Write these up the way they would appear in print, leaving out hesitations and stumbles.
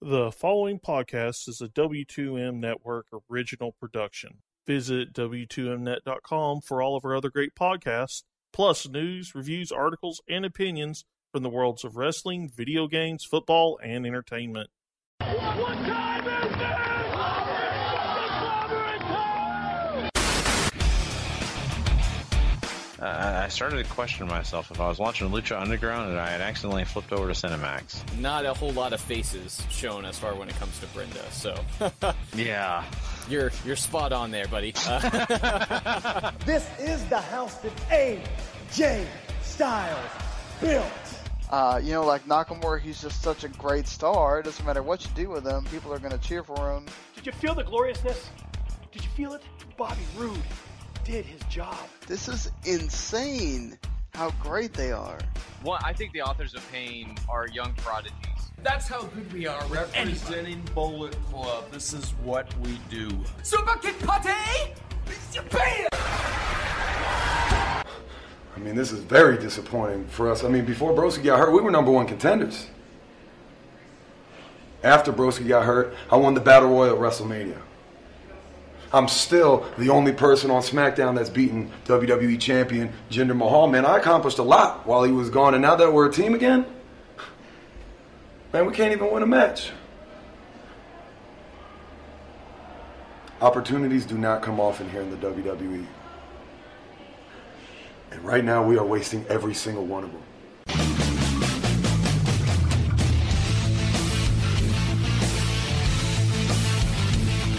The following podcast is a W2M Network original production. Visit W2Mnet.com for all of our other great podcasts, plus news, reviews, articles, and opinions from the worlds of wrestling, video games, football, and entertainment. What time is it? I started to question myself if I was watching Lucha Underground and I had accidentally flipped over to Cinemax. Not a whole lot of faces shown as far when it comes to Brenda, so yeah, you're spot on there, buddy. This is the house that AJ Styles built. Like Nakamura, he's just such a great star. It doesn't matter what you do with him, people are going to cheer for him. Did you feel the gloriousness? Did you feel it? Bobby Roode did his job. This is insane how great they are. Well, I think the authors of pain are young prodigies. That's how good we are representing Bullet Club. This is what we do. Super Kid Pate! Japan! I mean, this is very disappointing for us. I mean, before Broski got hurt, we were number one contenders. After Broski got hurt, I won the Battle Royal at WrestleMania. I'm still the only person on SmackDown that's beaten WWE Champion Jinder Mahal. Man, I accomplished a lot while he was gone, and now that we're a team again, man, we can't even win a match. Opportunities do not come often here in the WWE. And right now, we are wasting every single one of them.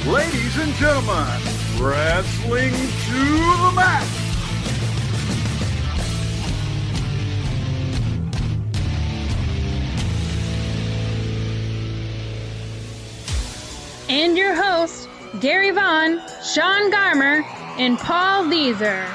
Ladies and gentlemen, wrestling to the max. And your hosts, Gary Vaughan, Sean Garmer, and Paul Leazar.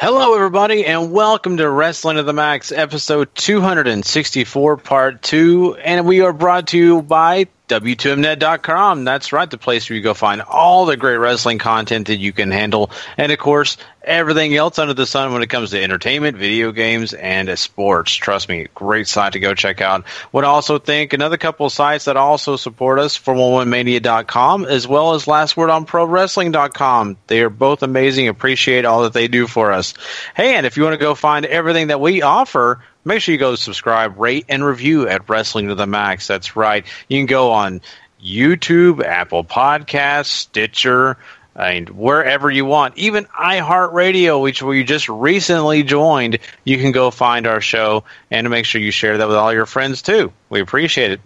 Hello, everybody, and welcome to Wrestling to the Max, episode 264, part 2, and we are brought to you by W2Mnet.com. That's right, the place where you go find all the great wrestling content that you can handle, and of course, everything else under the sun when it comes to entertainment, video games, and sports. Trust me, great site to go check out. Would also thank another couple of sites that also support us, FormulaOneMania.com, as well as Last Word on ProWrestling.com. They are both amazing. Appreciate all that they do for us. Hey, and if you want to go find everything that we offer, make sure you go subscribe, rate, and review at Wrestling to the Max. That's right. You can go on YouTube, Apple Podcasts, Stitcher, and wherever you want. Even iHeartRadio, which we just recently joined, you can go find our show and make sure you share that with all your friends too. We appreciate it.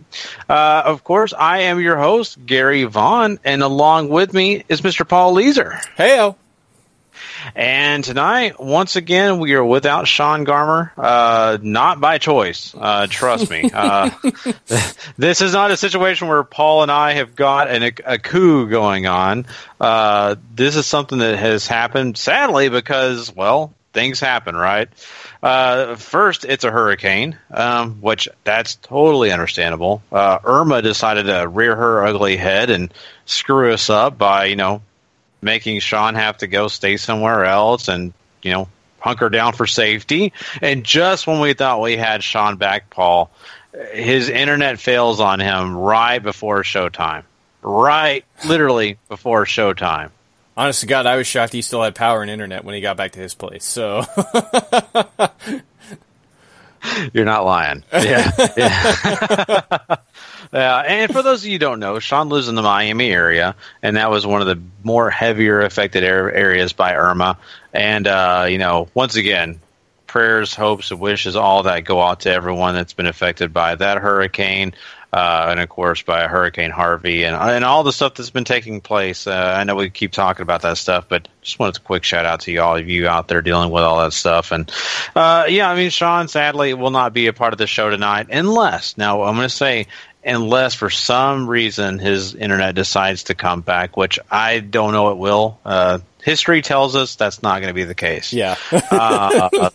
Of course, I am your host, Gary Vaughan, and along with me is Mr. Paul Leazar. Heyo. And tonight, once again, we are without Sean Garmer, not by choice, trust me. This is not a situation where Paul and I have got a coup going on. This is something that has happened, sadly, because, well, things happen, right? First, it's a hurricane, which that's totally understandable. Irma decided to rear her ugly head and screw us up by, making Sean have to go stay somewhere else and, hunker down for safety. And just when we thought we had Sean back, Paul, his internet fails on him right before showtime. Right, literally before showtime. Honest to God, I was shocked he still had power and internet when he got back to his place, so... You're not lying. Yeah. And for those of you who don't know, Sean lives in the Miami area, and that was one of the more heavier affected areas by Irma. And, once again, prayers, hopes, and wishes, all that go out to everyone that's been affected by that hurricane, and, of course, by Hurricane Harvey and all the stuff that's been taking place. I know we keep talking about that stuff, but just wanted a quick shout-out to all of you out there dealing with all that stuff. And, Sean, sadly, will not be a part of the show tonight unless, now I'm going to say, unless for some reason his internet decides to come back, which I don't know it will. History tells us that's not going to be the case. Yeah.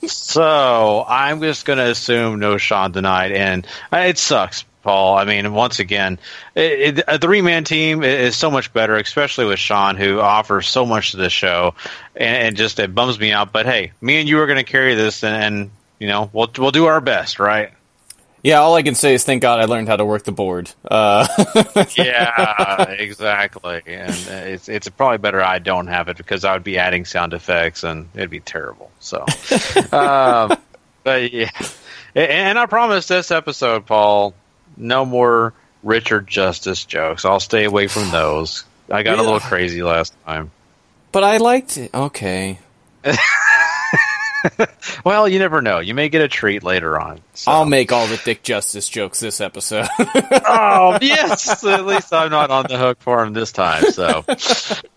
So I'm just going to assume no Sean tonight, and it sucks. Paul. I mean, once again, a three-man team is so much better, especially with Sean, who offers so much to the show, and just it bums me out. But hey, me and you are going to carry this, and we'll do our best, right? Yeah, all I can say is thank God I learned how to work the board. Yeah, exactly. And it's probably better I don't have it because I would be adding sound effects and it'd be terrible. So, but yeah. And I promise this episode, Paul, no more Richard Justice jokes. I'll stay away from those. I got a little crazy last time. But I liked it. Okay. Well, you never know. You may get a treat later on. So. I'll make all the Dick Justice jokes this episode. Oh, yes! At least I'm not on the hook for him this time. So,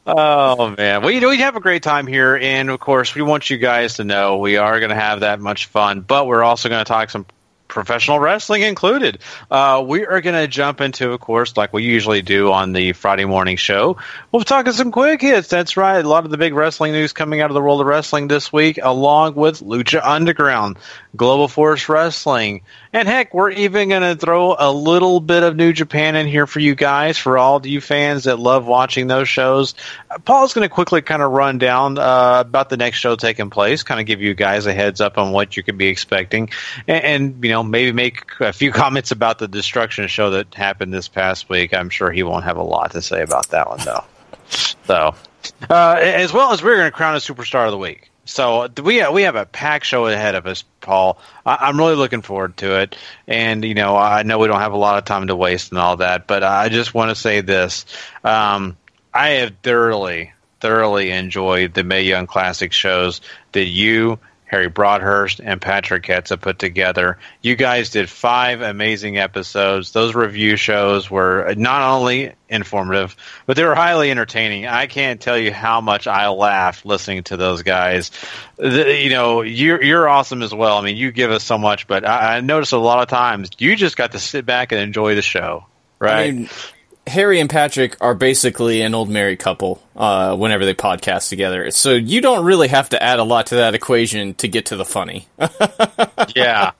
oh, man. Well, we have a great time here. And, of course, we want you guys to know we are going to have that much fun. But we're also going to talk some professional wrestling included. We are going to jump into, of course, like we usually do on the Friday morning show. We'll talk some quick hits. That's right. A lot of the big wrestling news coming out of the world of wrestling this week, along with Lucha Underground, Global Force Wrestling, and heck, we're even going to throw a little bit of New Japan in here for you guys, for all of you fans that love watching those shows. Paul's going to quickly kind of run down about the next show taking place, kind of give you guys a heads up on what you could be expecting, and maybe make a few comments about the Destruction show that happened this past week. I'm sure he won't have a lot to say about that one, though. So, as well as we're going to crown a Superstar of the Week. So we have a packed show ahead of us, Paul. I'm really looking forward to it. And, I know we don't have a lot of time to waste and all that, but I just want to say this. I have thoroughly enjoyed the Mae Young Classic shows that you, Harry Broadhurst, and Patrick Ketza put together. You guys did 5 amazing episodes. Those review shows were not only informative, but they were highly entertaining. I can't tell you how much I laughed listening to those guys. You're awesome as well. I mean, you give us so much, but I noticed a lot of times you just got to sit back and enjoy the show, right? I mean, Harry and Patrick are basically an old married couple whenever they podcast together. So you don't really have to add a lot to that equation to get to the funny. Yeah.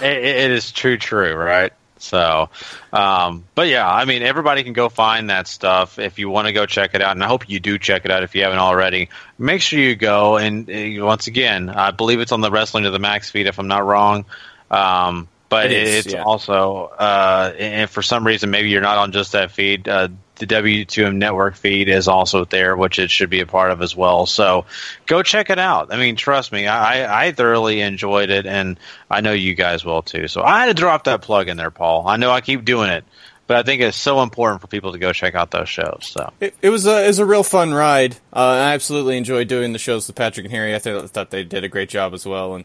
It is true, right? So, but yeah, I mean, everybody can go find that stuff if you want to go check it out. And I hope you do check it out if you haven't already. Make sure you go. And once again, I believe it's on the Wrestling to the Max feed, if I'm not wrong. But it's also, and for some reason, maybe you're not on just that feed. The W2M Network feed is also there, which it should be a part of as well. So go check it out. I mean, trust me, I thoroughly enjoyed it, and I know you guys will too. So I had to drop that plug in there, Paul. I know I keep doing it, but I think it's so important for people to go check out those shows. So it was a real fun ride. I absolutely enjoyed doing the shows with Patrick and Harry. I thought they did a great job as well, and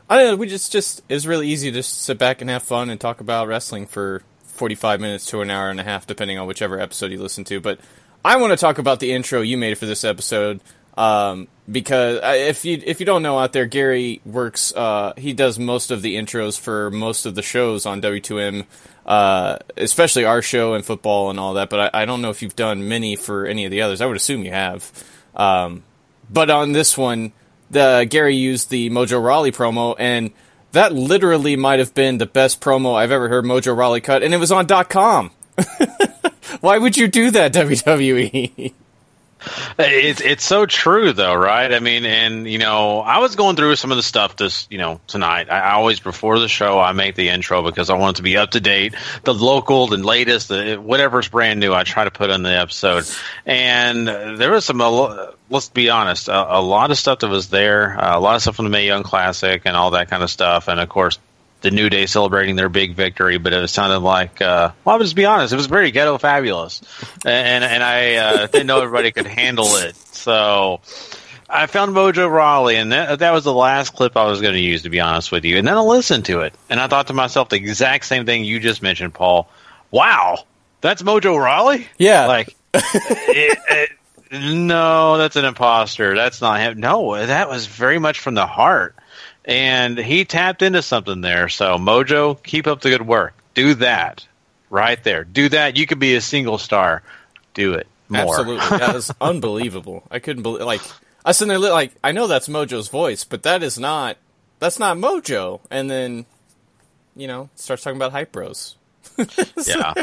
I don't know, it was really easy to sit back and have fun and talk about wrestling for 45 minutes to an hour and a half, depending on whichever episode you listen to. But I want to talk about the intro you made for this episode, because if you don't know out there, Gary works, he does most of the intros for most of the shows on W2M, especially our show and football and all that, but I don't know if you've done many for any of the others. I would assume you have. But on this one, Gary used the Mojo Rawley promo, and that literally might have been the best promo I've ever heard Mojo Rawley cut, and it was on .com. Why would you do that, WWE? It's so true, though, right? I mean, and, I was going through some of the stuff this, tonight. I always, before the show, I make the intro because I want it to be up to date, the local, the latest, whatever's brand new, I try to put in the episode. And there was let's be honest, a lot of stuff that was there, a lot of stuff from the Mae Young Classic and all that kind of stuff. And, of course, the New Day celebrating their big victory, but it sounded like, I'll just be honest, it was very ghetto fabulous. And I didn't know everybody could handle it. So I found Mojo Rawley, and that was the last clip I was going to use, to be honest with you. And then I listened to it, and I thought to myself the exact same thing you just mentioned, Paul. Wow, that's Mojo Rawley? Yeah. Like, no, that's an imposter. That's not him. No, that was very much from the heart. And he tapped into something there. So, Mojo, keep up the good work. Do that. Right there. Do that. You could be a single star. Do it more. Absolutely. That was unbelievable. I couldn't believe, I was sitting there, I know that's Mojo's voice, but that's not Mojo. And then starts talking about hype bros. Yeah.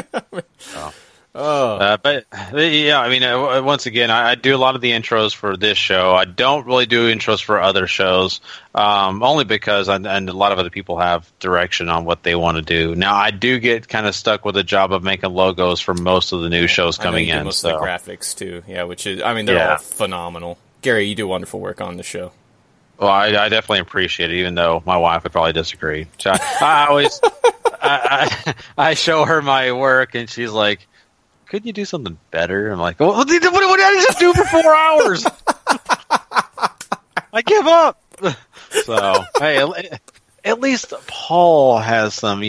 But yeah, I mean, once again, I do a lot of the intros for this show. I don't really do intros for other shows, only because and a lot of other people have direction on what they want to do. Now, I do get kind of stuck with the job of making logos for most of the new shows coming in. Most of the graphics too, which is, I mean, they're all phenomenal. Gary, you do wonderful work on the show. Well, I definitely appreciate it, even though my wife would probably disagree. So I always I show her my work, and she's like, "Could you do something better?" I'm like, "What did I just do for 4 hours?" I give up. So, hey, at least Paul has some,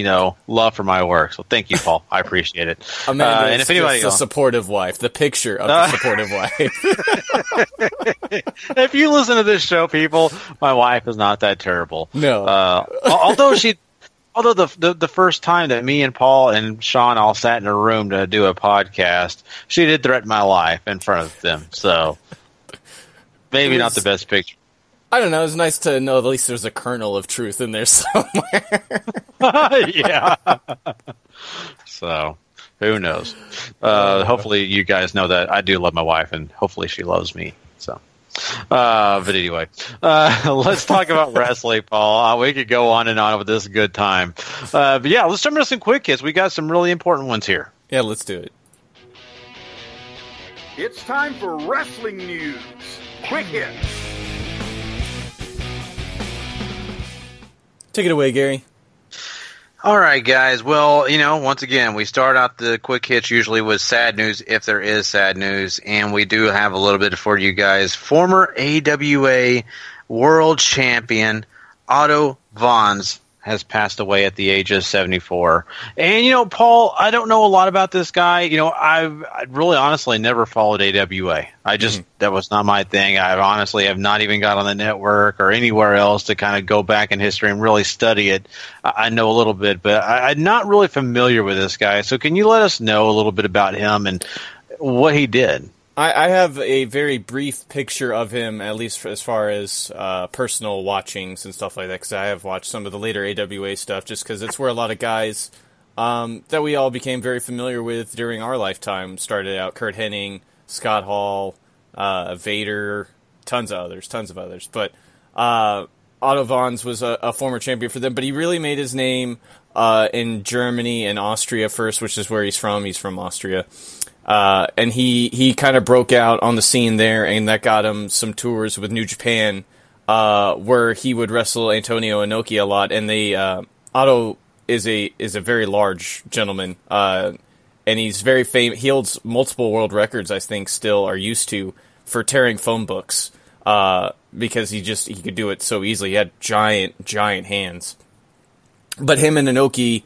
love for my work. So thank you, Paul. I appreciate it. Amanda and if anybody, the supportive wife, the picture of the supportive wife. If you listen to this show, people, my wife is not that terrible. No. Although the first time that me and Paul and Sean all sat in a room to do a podcast, she did threaten my life in front of them. So maybe not the best picture. I don't know. It was nice to know at least there's a kernel of truth in there somewhere. Yeah. So who knows? Hopefully you guys know that I do love my wife, and hopefully she loves me. So. But anyway, let's talk about wrestling, Paul. We could go on and on with this good time. But yeah, let's jump into some quick hits. We got some really important ones here. Yeah, let's do it. It's time for wrestling news. Quick hits. Take it away, Gary. All right, guys. Well, once again, we start out the quick hits usually with sad news, if there is sad news, and we do have a little bit for you guys. Former AWA World Champion Otto Wanz has passed away at the age of 74. And, Paul, I don't know a lot about this guy. I really honestly never followed AWA. That was not my thing. I honestly have not even got on the network or anywhere else to kind of go back in history and really study it. I know a little bit, but I'm not really familiar with this guy. So can you let us know a little bit about him and what he did? I have a very brief picture of him, at least as far as personal watchings and stuff like that, because I have watched some of the later AWA stuff, just because it's where a lot of guys that we all became very familiar with during our lifetime started out. Kurt Hennig, Scott Hall, Vader, tons of others. But Otto Wanz was a former champion for them, but he really made his name in Germany and Austria first, which is where he's from. He's from Austria. And he kind of broke out on the scene there, and that got him some tours with New Japan, where he would wrestle Antonio Inoki a lot. And Otto is a very large gentleman, and he's very famous. He holds multiple world records, I think, still are used to, for tearing phone books, because he could do it so easily. He had giant hands. But him and Inoki,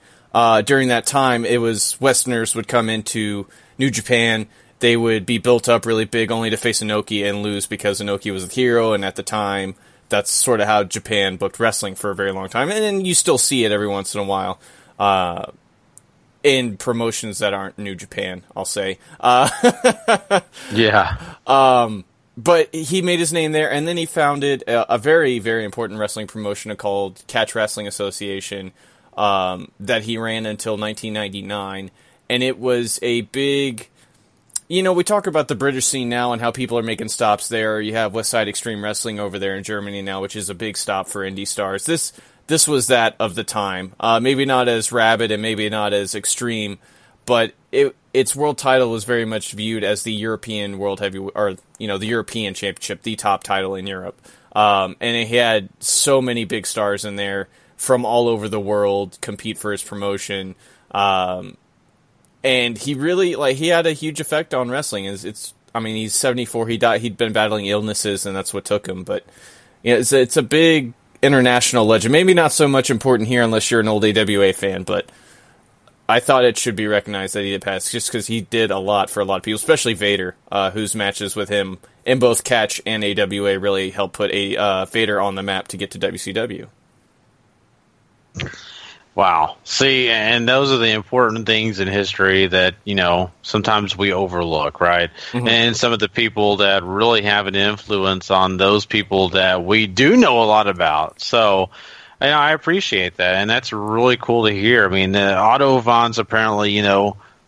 during that time, it was Westerners would come into New Japan. They would be built up really big only to face Inoki and lose because Inoki was the hero, and at the time, that's sort of how Japan booked wrestling for a very long time. And you still see it every once in a while in promotions that aren't New Japan, I'll say. Yeah. But he made his name there, and then he founded a very, very important wrestling promotion called Catch Wrestling Association that he ran until 1999. And it was a big, we talk about the British scene now and how people are making stops there. You have West Side Extreme Wrestling over there in Germany now, which is a big stop for indie stars. This was that of the time. Maybe not as rabid and maybe not as extreme, but its world title was very much viewed as the European World Heavyweight, or the European Championship, the top title in Europe. And it had so many big stars in there from all over the world compete for his promotion. And he really, he had a huge effect on wrestling. He's 74. He died. He'd been battling illnesses, and that's what took him. But it's a big international legend. Maybe not so much important here unless you're an old AWA fan, but I thought it should be recognized that he did pass, just because he did a lot for a lot of people, especially Vader, whose matches with him in both Catch and AWA really helped put Vader on the map to get to WCW. Wow. See, and those are the important things in history that, sometimes we overlook, right? Mm-hmm. And some of the people that really have an influence on those people that we do know a lot about. So, And I appreciate that, and that's really cool to hear. I mean, Otto Wanz apparently,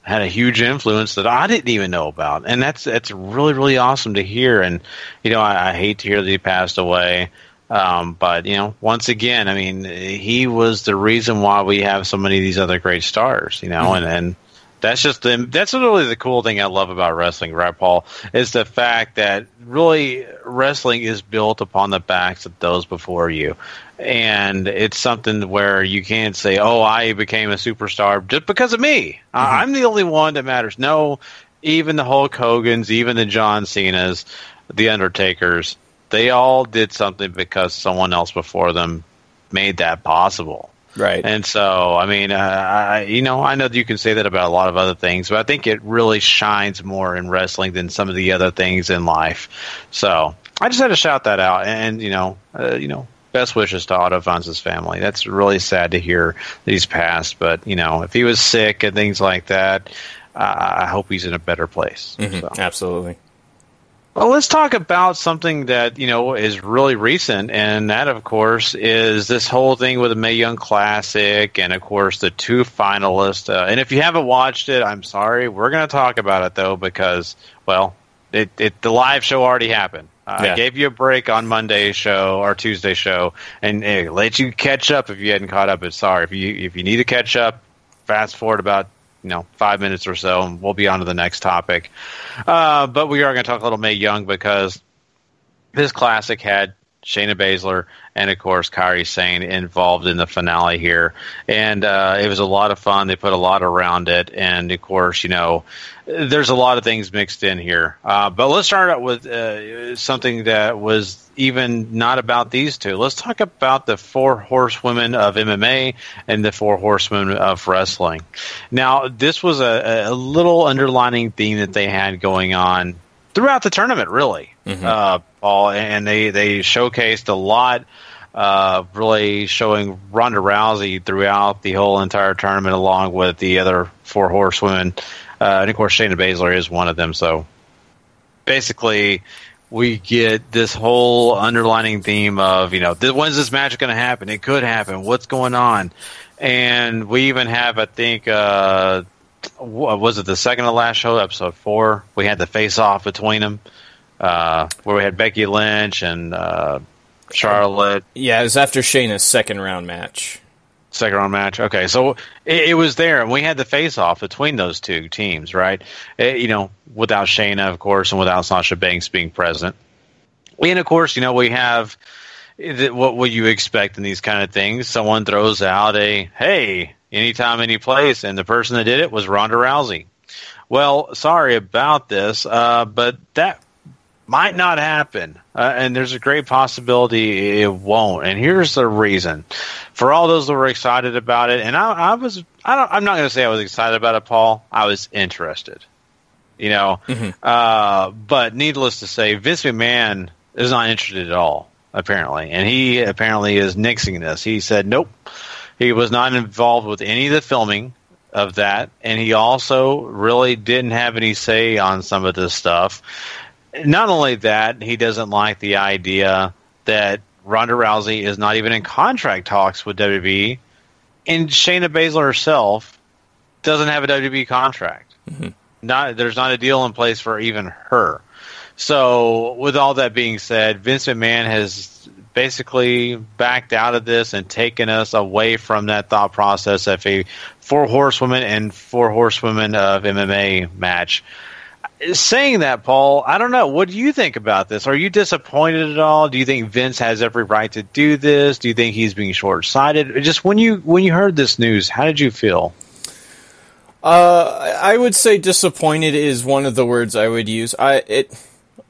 had a huge influence that I didn't even know about, and that's really, really awesome to hear. And I hate to hear that he passed away, but once again, I mean, he was the reason why we have so many of these other great stars, and that's really the cool thing I love about wrestling, right, Paul? Is the fact that really wrestling is built upon the backs of those before you. And it's something where you can't say, oh, I became a superstar just because of me. I'm the only one that matters. No, even the Hulk Hogans, even the John Cenas, the Undertakers, they all did something because someone else before them made that possible. Right. And so, I mean, I know that you can say that about a lot of other things, but I think it really shines more in wrestling than some of the other things in life. So I just had to shout that out. And, best wishes to Otto Wanz's family. That's really sad to hear that he's passed. But, if he was sick and things like that, I hope he's in a better place. Mm-hmm. So. Absolutely. Well, let's talk about something that, is really recent, and that, of course, is this whole thing with the Mae Young Classic and, of course, the 2 finalists. And if you haven't watched it, I'm sorry. We're going to talk about it, though, because, well, the live show already happened. I gave you a break on Monday's show or Tuesday's show and let you catch up if you hadn't caught up. But sorry, if you need to catch up, fast forward about 5 minutes or so, and we'll be on to the next topic. But we are going to talk a little Mae Young because this classic had Shayna Baszler and, of course, Kairi Sane involved in the finale here. And it was a lot of fun. They put a lot around it. And, of course, there's a lot of things mixed in here. But let's start out with something that was even not about these two. Let's talk about the 4 Horsewomen of MMA and the 4 Horsewomen of wrestling. Now, this was a little underlining theme that they had going on throughout the tournament, really, Paul. And they showcased a lot, really showing Ronda Rousey throughout the whole entire tournament, along with the other 4 Horsewomen. And, of course, Shayna Baszler is one of them. So, basically, we get this whole underlining theme of, when's this match going to happen? It could happen. What's going on? And we even have, I think, was it the second to last show, episode 4? We had the face-off between them, where we had Becky Lynch and Charlotte. Yeah, it was after Shayna's second round match. Second round match. Okay, so it was there, and we had the face-off between those two teams, right? Without Shayna, of course, and without Sasha Banks being present. And, of course, we have what you expect in these kind of things. Someone throws out hey, anytime, any place, and the person that did it was Ronda Rousey. Well, sorry about this, but that might not happen, and there's a great possibility it won't. And here's the reason: for all those that were excited about it, and I'm not going to say I was excited about it, Paul. I was interested, But needless to say, Vince McMahon is not interested at all, apparently, and he apparently is nixing this. He said nope. He was not involved with any of the filming of that, and he also really didn't have any say on some of this stuff. Not only that, he doesn't like the idea that Ronda Rousey is not even in contract talks with WWE, and Shayna Baszler herself doesn't have a WWE contract. There's not a deal in place for even her. So, with all that being said, Vince McMahon has basically backed out of this and taken us away from that thought process of a 4 Horsewomen and 4 Horsewomen of MMA match. Saying that, Paul, I don't know. What do you think about this? Are you disappointed at all? Do you think Vince has every right to do this? Do you think he's being short-sighted? Just when you heard this news, how did you feel? I would say disappointed is one of the words I would use.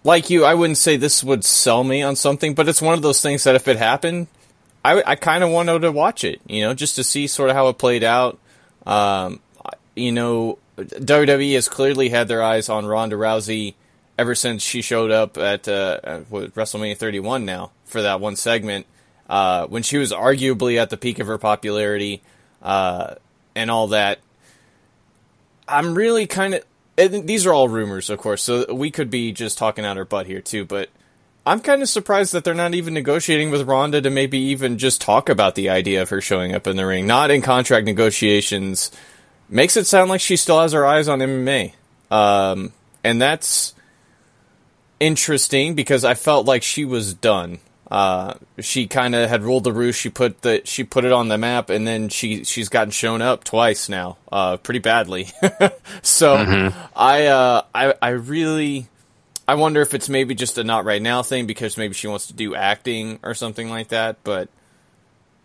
Like you, I wouldn't say this would sell me on something, but it's one of those things that if it happened, I kind of wanted to watch it, just to see sort of how it played out. WWE has clearly had their eyes on Ronda Rousey ever since she showed up at WrestleMania 31 now for that one segment, when she was arguably at the peak of her popularity and all that. I'm really kind of... These are all rumors, of course, so we could be just talking out our butt here, too, but I'm kind of surprised that they're not even negotiating with Ronda to maybe even just talk about the idea of her showing up in the ring. Not in contract negotiations. Makes it sound like she still has her eyes on MMA. And that's interesting because I felt like she was done. She kind of had ruled the roost. She put it on the map, and then she's gotten shown up twice now, pretty badly. So I wonder if it's maybe just a not right now thing because maybe she wants to do acting or something like that. But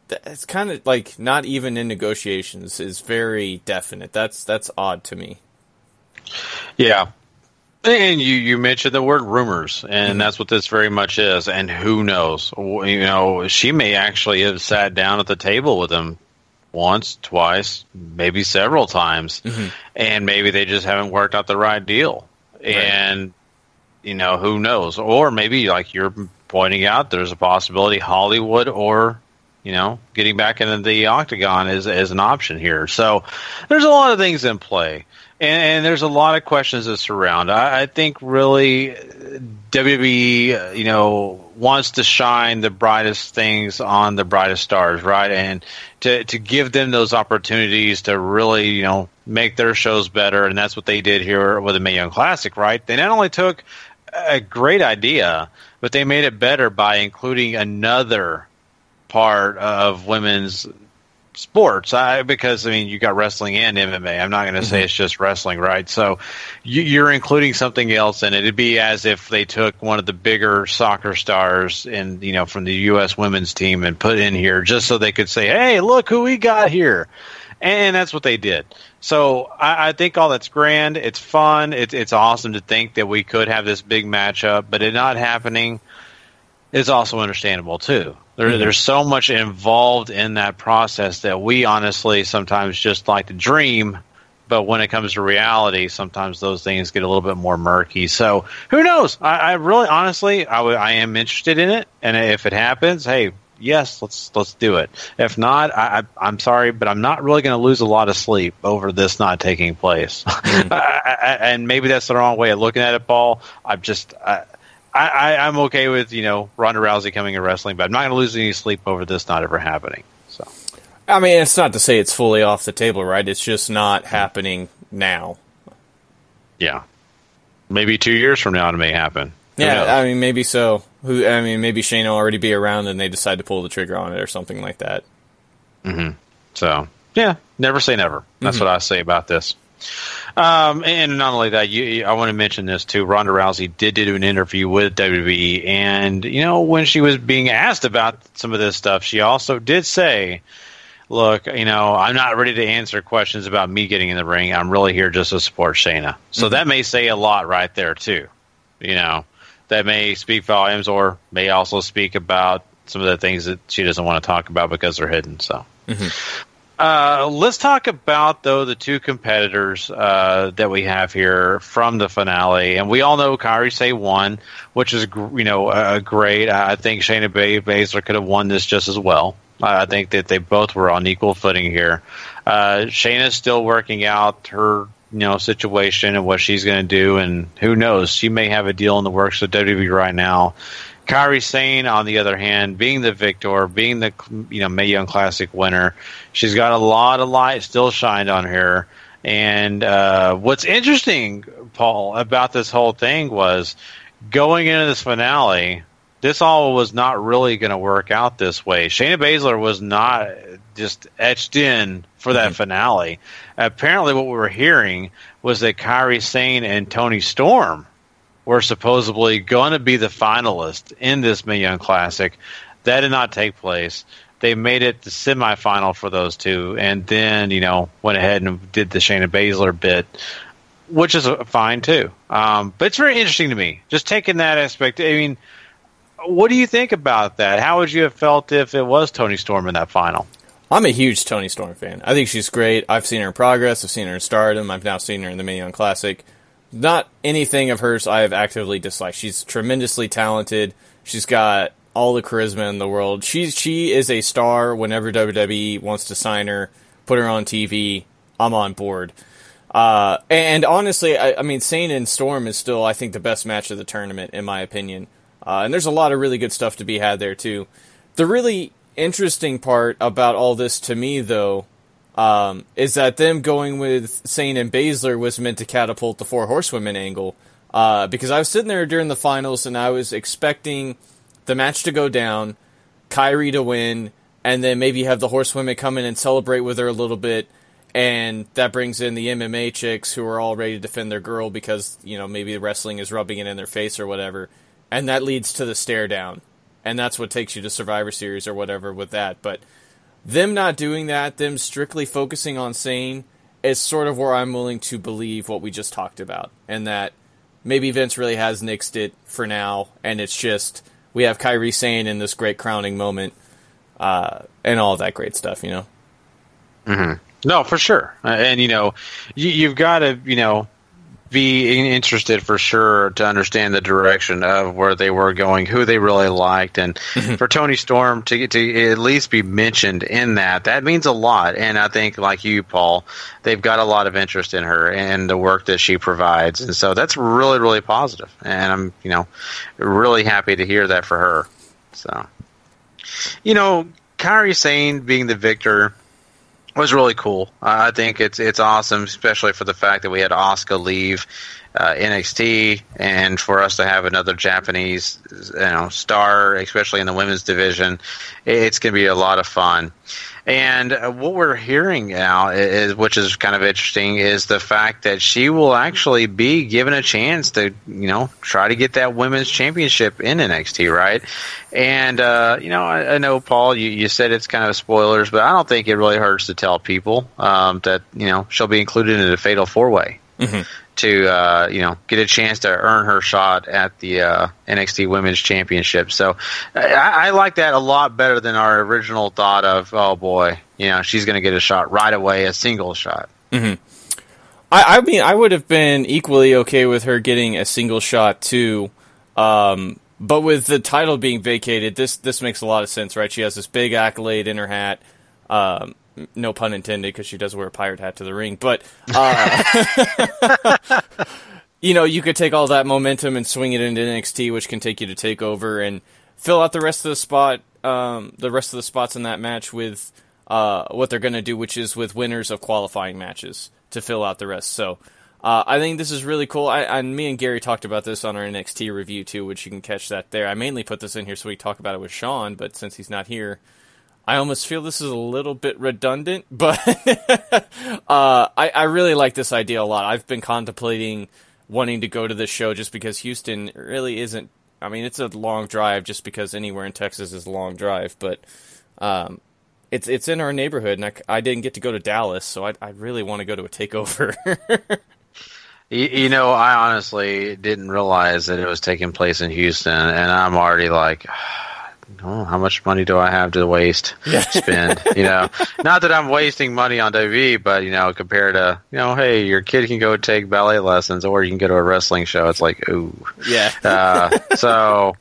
it's kind of like not even in negotiations is very definite. That's odd to me. Yeah. And you mentioned the word rumors, and that's what this very much is. And who knows? You know, she may actually have sat down at the table with him once, twice, maybe several times, and maybe they just haven't worked out the right deal. Right. And, you know, who knows? Or maybe, like you're pointing out, there's a possibility Hollywood or, you know, getting back into the octagon is an option here. So there's a lot of things in play. And there's a lot of questions that surround. I think really WWE, you know, wants to shine the brightest things on the brightest stars, right? And to give them those opportunities to really, you know, make their shows better. And that's what they did here with the Mae Young Classic, right? They not only took a great idea, but they made it better by including another part of women's sports, because I mean you got wrestling and MMA. I'm not going to say it's just wrestling, right? So you're including something else in it. It'd be as if they took one of the bigger soccer stars in, you know, from the U.S. women's team and put in here just so they could say, "Hey, look who we got here," and that's what they did. So I think all that's grand. It's fun. It's awesome to think that we could have this big matchup, but it not happening is also understandable too. There's so much involved in that process that we honestly sometimes just like to dream, but when it comes to reality, sometimes those things get a little bit more murky. So who knows? I really, honestly, I am interested in it, and if it happens, hey, yes, let's do it. If not, I'm sorry, but I'm not really going to lose a lot of sleep over this not taking place. And maybe that's the wrong way of looking at it, Paul. I'm okay with, you know, Ronda Rousey coming in wrestling, but I'm not going to lose any sleep over this not ever happening. So, I mean, it's not to say it's fully off the table, right? It's just not happening now. Yeah. Maybe 2 years from now it may happen. Yeah, I mean, maybe so. Maybe Shayna will already be around and they decide to pull the trigger on it or something like that. So, yeah, never say never. That's what I say about this. And not only that, I want to mention this too. Ronda Rousey did do an interview with WWE, and you know, when she was being asked about some of this stuff, she also did say, "Look, you know, I'm not ready to answer questions about me getting in the ring. I'm really here just to support Shayna." So that may say a lot right there too. You know, that may speak volumes, or may also speak about some of the things that she doesn't want to talk about because they're hidden. So. Let's talk about, though, the two competitors that we have here from the finale. And we all know Kairi Sane won, which is, you know, great. I think Shayna Baszler could have won this just as well. I think that they both were on equal footing here. Shayna's still working out her, you know, situation and what she's going to do. And who knows, she may have a deal in the works with WWE right now. Kairi Sane, on the other hand, being the victor, being the, you know, Mae Young Classic winner, she's got a lot of light still shined on her. And what's interesting, Paul, about this whole thing was going into this finale, this all was not really going to work out this way. Shayna Baszler was not just etched in for that finale. Apparently what we were hearing was that Kairi Sane and Toni Storm were supposedly going to be the finalists in this Mae Young Classic. That did not take place. They made it the semifinal for those two, and then, you know, went ahead and did the Shayna Baszler bit, which is fine too. But it's very interesting to me, just taking that aspect. I mean, what do you think about that? How would you have felt if it was Toni Storm in that final? I'm a huge Toni Storm fan. I think she's great. I've seen her in Progress. I've seen her in Stardom. I've now seen her in the Mae Young Classic. Not anything of hers I have actively disliked. She's tremendously talented. She's got all the charisma in the world. She is a star whenever WWE wants to sign her, put her on TV. I'm on board. And honestly, I mean, Sane and Storm is still, I think, the best match of the tournament, in my opinion. And there's a lot of really good stuff to be had there, too. The really interesting part about all this to me, though, is that them going with Sane and Baszler was meant to catapult the Four Horsewomen angle. Because I was sitting there during the finals, and I was expecting the match to go down, Kairi to win, and then maybe have the Horsewomen come in and celebrate with her a little bit, and that brings in the MMA chicks who are all ready to defend their girl because, maybe the wrestling is rubbing it in their face or whatever, and that leads to the stare down, and that's what takes you to Survivor Series or whatever with that. But them not doing that, them strictly focusing on Sane, is sort of where I'm willing to believe what we just talked about, and that maybe Vince really has nixed it for now, and it's just we have Kairi Sane in this great crowning moment, and all that great stuff, Mm-hmm. No, for sure. And, you've got to, be interested for sure to understand the direction of where they were going, who they really liked. And for Toni Storm to at least be mentioned in that means a lot. And I think, like you, Paul, they've got a lot of interest in her and the work that she provides. And so that's really, really positive. And I'm, really happy to hear that for her. So, Kairi Sane being the victor was really cool. I think it's awesome, especially for the fact that we had Asuka leave NXT, and for us to have another Japanese, star, especially in the women's division. It's going to be a lot of fun. And what we're hearing now, which is kind of interesting, is the fact that she will actually be given a chance to, try to get that women's championship in NXT, right? And, I know, Paul, you said it's kind of spoilers, but I don't think it really hurts to tell people that, she'll be included in a Fatal 4-Way. Mm-hmm. To get a chance to earn her shot at the NXT Women's Championship. So I like that a lot better than our original thought of, oh boy, she's going to get a shot right away, a single shot. Mm-hmm. I mean, I would have been equally okay with her getting a single shot too, but with the title being vacated, this makes a lot of sense, right? She has this big accolade in her hat. No pun intended, because she does wear a pirate hat to the ring. But, you could take all that momentum and swing it into NXT, which can take you to TakeOver, and fill out the rest of the spots in that match with what they're going to do, which is with winners of qualifying matches to fill out the rest. So I think this is really cool. Me and Gary talked about this on our NXT review, too, which you can catch that there. I mainly put this in here so we talk about it with Sean, but since he's not here, I almost feel this is a little bit redundant, but I really like this idea a lot. I've been contemplating wanting to go to this show just because Houston really isn't. I mean, it's a long drive just because anywhere in Texas is a long drive, but it's in our neighborhood, and I didn't get to go to Dallas, so I really want to go to a TakeOver. I honestly didn't realize that it was taking place in Houston, and I'm already like, oh, how much money do I have to spend? Not that I'm wasting money on TV, but, compared to, hey, your kid can go take ballet lessons or you can go to a wrestling show. It's like, ooh. Yeah. So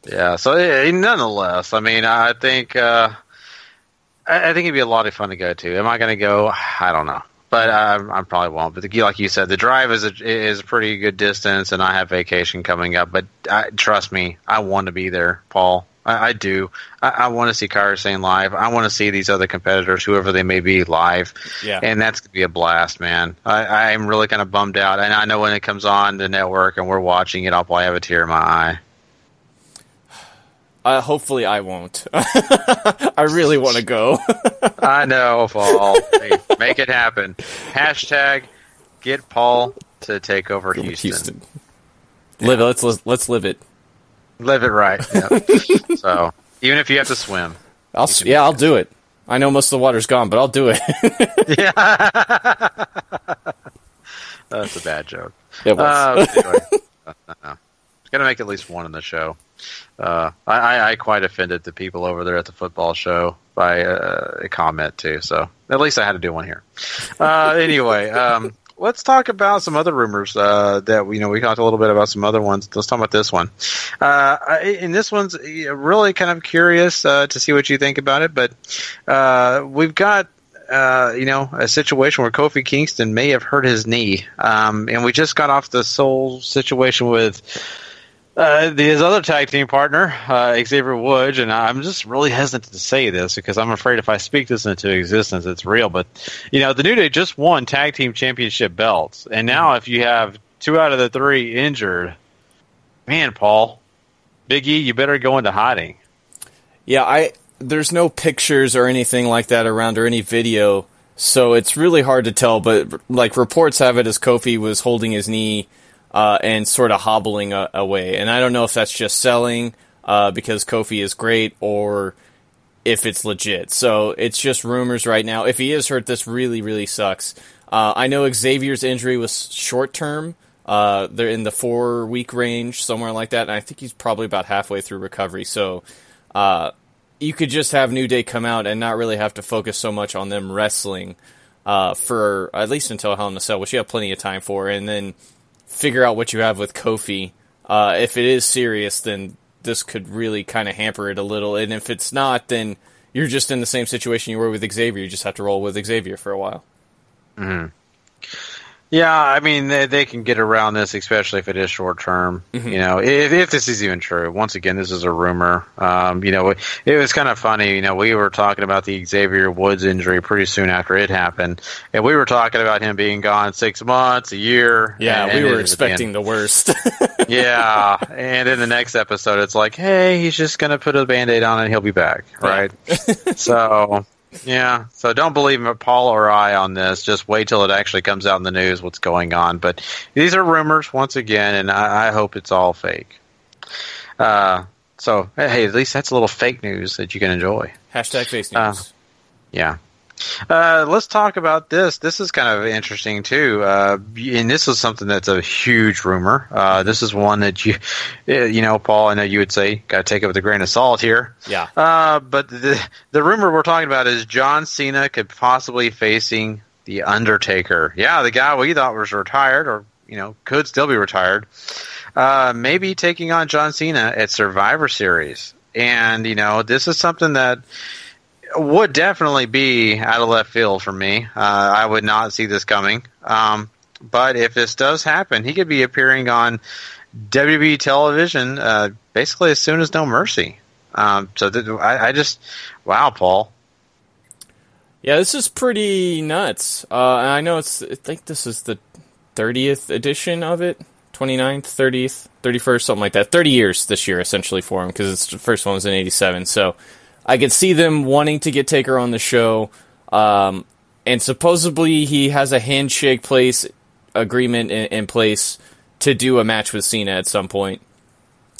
nonetheless, I mean, I think it'd be a lot of fun to go to. Am I going to go? I don't know. But I probably won't. But like you said, the drive is a pretty good distance, and I have vacation coming up. But trust me, I want to be there, Paul. I do. I want to see Kairi Sane live. I want to see these other competitors, whoever they may be, live. Yeah. And that's going to be a blast, man. I'm really kind of bummed out. And I know when it comes on the network and we're watching it, I'll probably have a tear in my eye. Hopefully I won't. I really want to go. I know, Paul. Hey, make it happen. Hashtag get Paul to take over Houston. Live it. Let's live it. Live it right. Yep. So even if you have to swim, I'll do it. I know most of the water's gone, but I'll do it. Yeah, that's a bad joke. It was. Anyway, gotta make at least one in the show. I quite offended the people over there at the football show by a comment too. So at least I had to do one here. Anyway. Let's talk about some other rumors that we talked a little bit about some other ones. Let's talk about this one. And this one's really kind of curious to see what you think about it. But we've got a situation where Kofi Kingston may have hurt his knee, and we just got off this whole situation with His other tag team partner, Xavier Woods, and I'm just really hesitant to say this because I'm afraid if I speak this into existence, it's real. But, the New Day just won tag team championship belts. And now if you have 2 out of the 3 injured, man, Paul, Big E, you better go into hiding. Yeah, there's no pictures or anything like that around or any video, so it's really hard to tell. But, reports have it as Kofi was holding his knee and sort of hobbling away. And I don't know if that's just selling because Kofi is great or if it's legit. So it's just rumors right now. If he is hurt, this really, really sucks. I know Xavier's injury was short-term. They're in the 4-week range, somewhere like that. And I think he's probably about halfway through recovery. So you could just have New Day come out and not really have to focus so much on them wrestling for at least until Hell in a Cell, which you have plenty of time for. And then figure out what you have with Kofi. If it is serious, then this could really kind of hamper it a little. And if it's not, then you're just in the same situation you were with Xavier. You just have to roll with Xavier for a while. Mm-hmm. Yeah, I mean, they can get around this, especially if it is short term. Mm-hmm. If this is even true. Once again, this is a rumor. It was kind of funny. We were talking about the Xavier Woods injury pretty soon after it happened, and we were talking about him being gone 6 months, a year. Yeah, we were expecting the worst. Yeah, and in the next episode, it's like, hey, he's just going to put a Band-Aid on and he'll be back, right? So... Yeah, so don't believe Paul or I on this. Just wait till it actually comes out in the news what's going on. But these are rumors, once again, and I hope it's all fake. So, hey, at least that's a little fake news that you can enjoy. Hashtag fake news. Yeah. Let's talk about this. This is kind of interesting, too. And this is something that's a huge rumor. This is one that Paul, I know you would say, got to take it with a grain of salt here. Yeah. But the rumor we're talking about is John Cena could possibly facing The Undertaker. Yeah, the guy we thought was retired or, could still be retired. Maybe taking on John Cena at Survivor Series. And, this is something that would definitely be out of left field for me. I would not see this coming. But if this does happen, he could be appearing on WWE television basically as soon as No Mercy. Wow, Paul. Yeah, this is pretty nuts. And I know I think this is the 30th edition of it. 29th, 30th, 31st, something like that. 30 years this year, essentially, for him, because the first one was in 87. So I could see them wanting to get Taker on the show, and supposedly he has a handshake agreement in place to do a match with Cena at some point.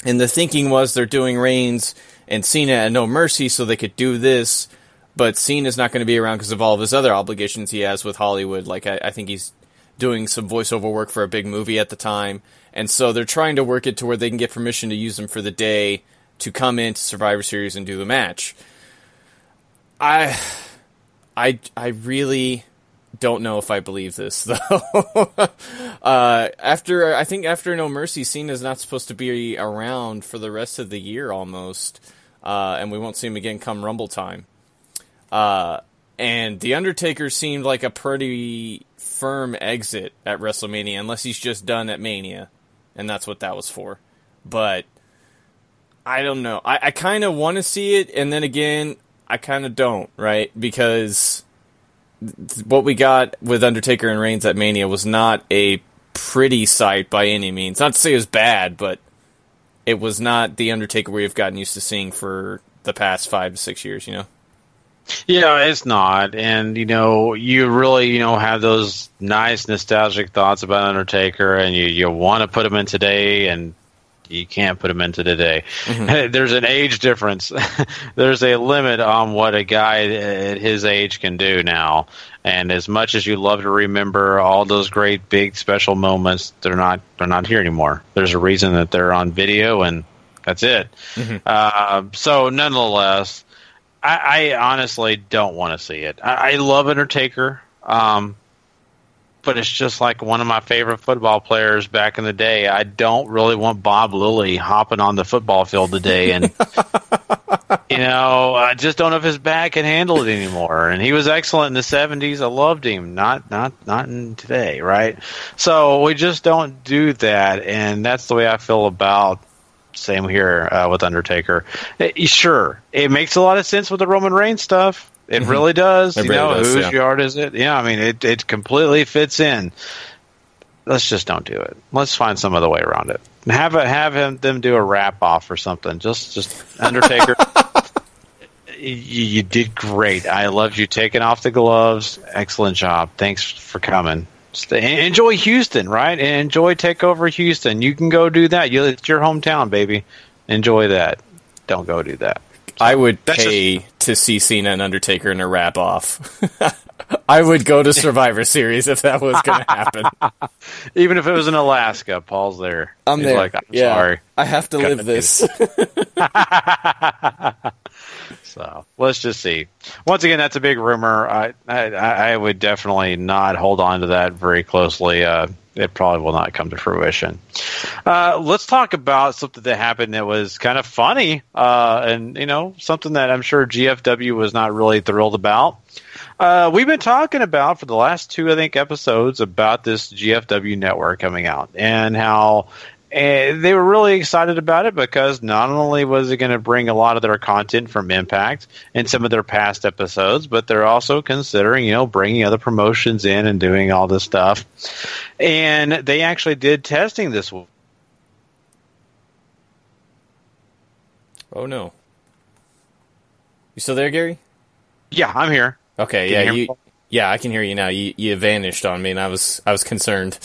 And the thinking was they're doing Reigns and Cena at No Mercy so they could do this, but Cena's not going to be around because of all of his other obligations he has with Hollywood. Like, I think he's doing some voiceover work for a big movie at the time, and so they're trying to work it to where they can get permission to use him for the day to come into Survivor Series and do the match. I really don't know if I believe this, though. After No Mercy, Cena's not supposed to be around for the rest of the year almost, and we won't see him again come Rumble time. And The Undertaker seemed like a pretty firm exit at WrestleMania, unless he's just done at Mania, and that's what that was for. But I don't know. I kind of want to see it, and then again, I kind of don't, right? Because what we got with Undertaker and Reigns at Mania was not a pretty sight by any means. Not to say it was bad, but it was not the Undertaker we've gotten used to seeing for the past 5 to 6 years, Yeah, it's not. And, you really, have those nice nostalgic thoughts about Undertaker, and you want to put him in today, and you can't put him into today. Mm-hmm. There's an age difference. There's a limit on what a guy at his age can do now. And as much as you love to remember all those great, big, special moments, they're not here anymore. There's a reason that they're on video, and that's it. Mm-hmm. So, nonetheless, I honestly don't want to see it. I love Undertaker. But it's just like one of my favorite football players back in the day. I don't really want Bob Lilly hopping on the football field today, and I just don't know if his back can handle it anymore. And he was excellent in the 70s. I loved him. Not in today, right? So we just don't do that, and that's the way I feel about Same here with Undertaker. Sure, it makes a lot of sense with the Roman Reigns stuff. It really does. It really does, whose yard is it? Yeah, I mean, it completely fits in. Let's just don't do it. Let's find some other way around it. Them do a wrap off or something. Just Undertaker. You did great. I loved you taking off the gloves. Excellent job. Thanks for coming. Enjoy Houston, right? Enjoy TakeOver Houston. You can go do that. It's your hometown, baby. Enjoy that. Don't go do that. I would pay to see Cena and Undertaker in a wrap off. I would go to Survivor Series if that was going to happen. Even if it was in Alaska, Paul's there. I'm He's there. Like, I'm sorry. I have to live this. So let's just see. Once again, that's a big rumor. I would definitely not hold on to that very closely. It probably will not come to fruition. Let's talk about something that happened that was kind of funny, and something that I'm sure GFW was not really thrilled about. We've been talking about for the last 2, I think, episodes about this GFW network coming out and how they were really excited about it because not only was it going to bring a lot of their content from Impact and some of their past episodes, but they're also considering, bringing other promotions in and doing all this stuff. And they actually did testing this week. Oh, no. You still there, Gary? Yeah, I'm here. Okay, yeah, I can hear you now. You vanished on me, and I was concerned.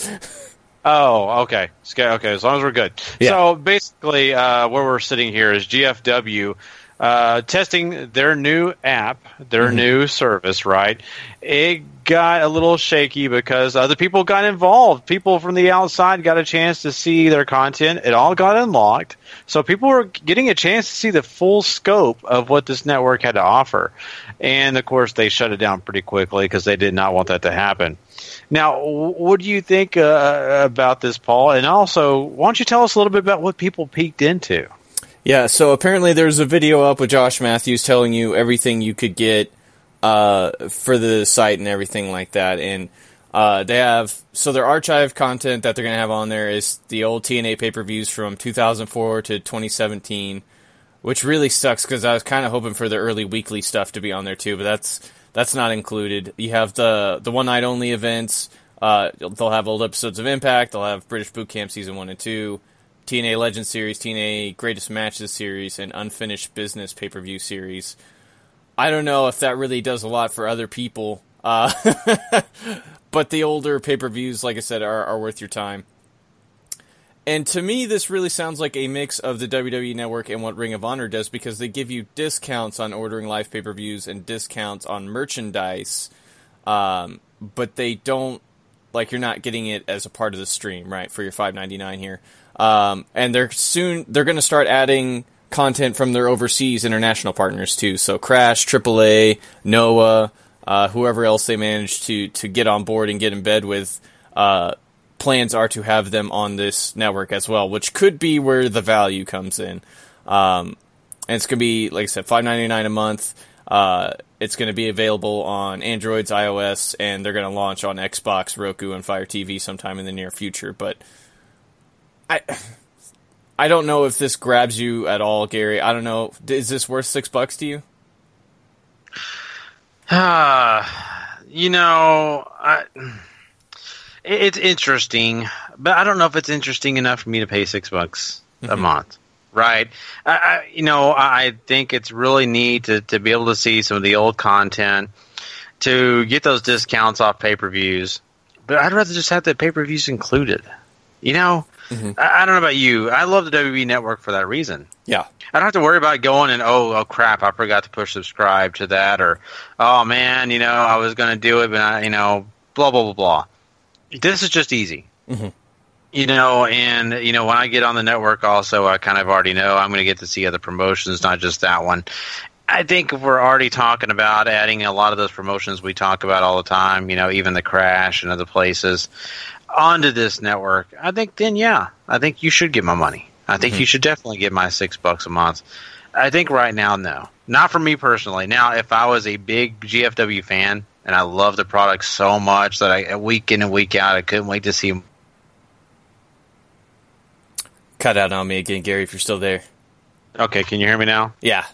Oh, okay. Okay, as long as we're good. Yeah. So basically, where we're sitting here is GFW testing their new app, their new service, right? It got a little shaky because other people got involved. People from the outside got a chance to see their content. It all got unlocked. So people were getting a chance to see the full scope of what this network had to offer. And, of course, they shut it down pretty quickly because they did not want that to happen. Now, what do you think about this, Paul? And also, why don't you tell us a little bit about what people peeked into? Yeah, so apparently there's a video up with Josh Matthews telling you everything you could get for the site and everything like that. And they have, so their archive content that they're going to have on there is the old TNA pay-per-views from 2004 to 2017, which really sucks because I was kind of hoping for the early weekly stuff to be on there too, but that's not included. You have the one-night only events. They'll have old episodes of Impact. They'll have British Boot Camp Season 1 and 2, TNA Legends Series, TNA Greatest Matches Series, and Unfinished Business pay-per-view series. I don't know if that really does a lot for other people, but the older pay-per-views, like I said, are worth your time. And to me, this really sounds like a mix of the WWE Network and what Ring of Honor does, because they give you discounts on ordering live pay-per-views and discounts on merchandise, but they don't, like, you're not getting it as a part of the stream, right, for your $5.99 here. And they're going to start adding content from their overseas international partners too. So Crash, AAA, Noah, whoever else they manage to get on board and get in bed with, plans are to have them on this network as well, which could be where the value comes in. And it's going to be, like I said, $5.99 a month. It's going to be available on Androids, iOS, and they're going to launch on Xbox, Roku, and Fire TV sometime in the near future. But I don't know if this grabs you at all, Gary. I don't know. Is this worth $6 to you? It's interesting, but I don't know if it's interesting enough for me to pay $6 a month. Right. I think it's really neat to be able to see some of the old content, to get those discounts off pay-per-views. But I'd rather just have the pay-per-views included. I don't know about you. I love the WWE Network for that reason. Yeah. I don't have to worry about going and, oh crap, I forgot to push subscribe to that. Or, oh, man, I was going to do it, but blah, blah, blah, blah. This is just easy. And, when I get on the network also, I kind of already know I'm going to get to see other promotions, not just that one. I think if we're already talking about adding a lot of those promotions we talk about all the time, even the Crash and other places, onto this network, I think then, I think you should get my money. I think you should definitely get my $6 a month. I think right now, no. Not for me personally. Now, if I was a big GFW fan and I love the product so much that week in and week out, I couldn't wait to see cut out on me again, Gary, if you're still there. Okay, can you hear me now? Yeah.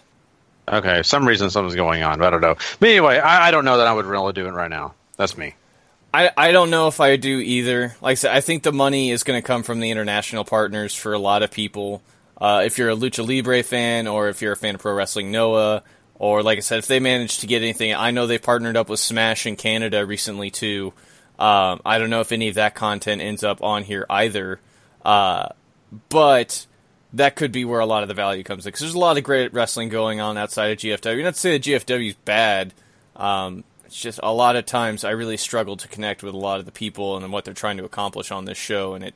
Okay, some reason something's going on, but I don't know. But anyway, I don't know that I would really do it right now. That's me. I don't know if I do either. Like I said, I think the money is going to come from the international partners for a lot of people. If you're a Lucha Libre fan, or if you're a fan of Pro Wrestling Noah, or like I said, if they manage to get anything, I know they partnered up with Smash in Canada recently too. I don't know if any of that content ends up on here either, but that could be where a lot of the value comes in, because there's a lot of great wrestling going on outside of GFW. Not to say that GFW is bad. It's just a lot of times I really struggle to connect with a lot of the people and what they're trying to accomplish on this show, and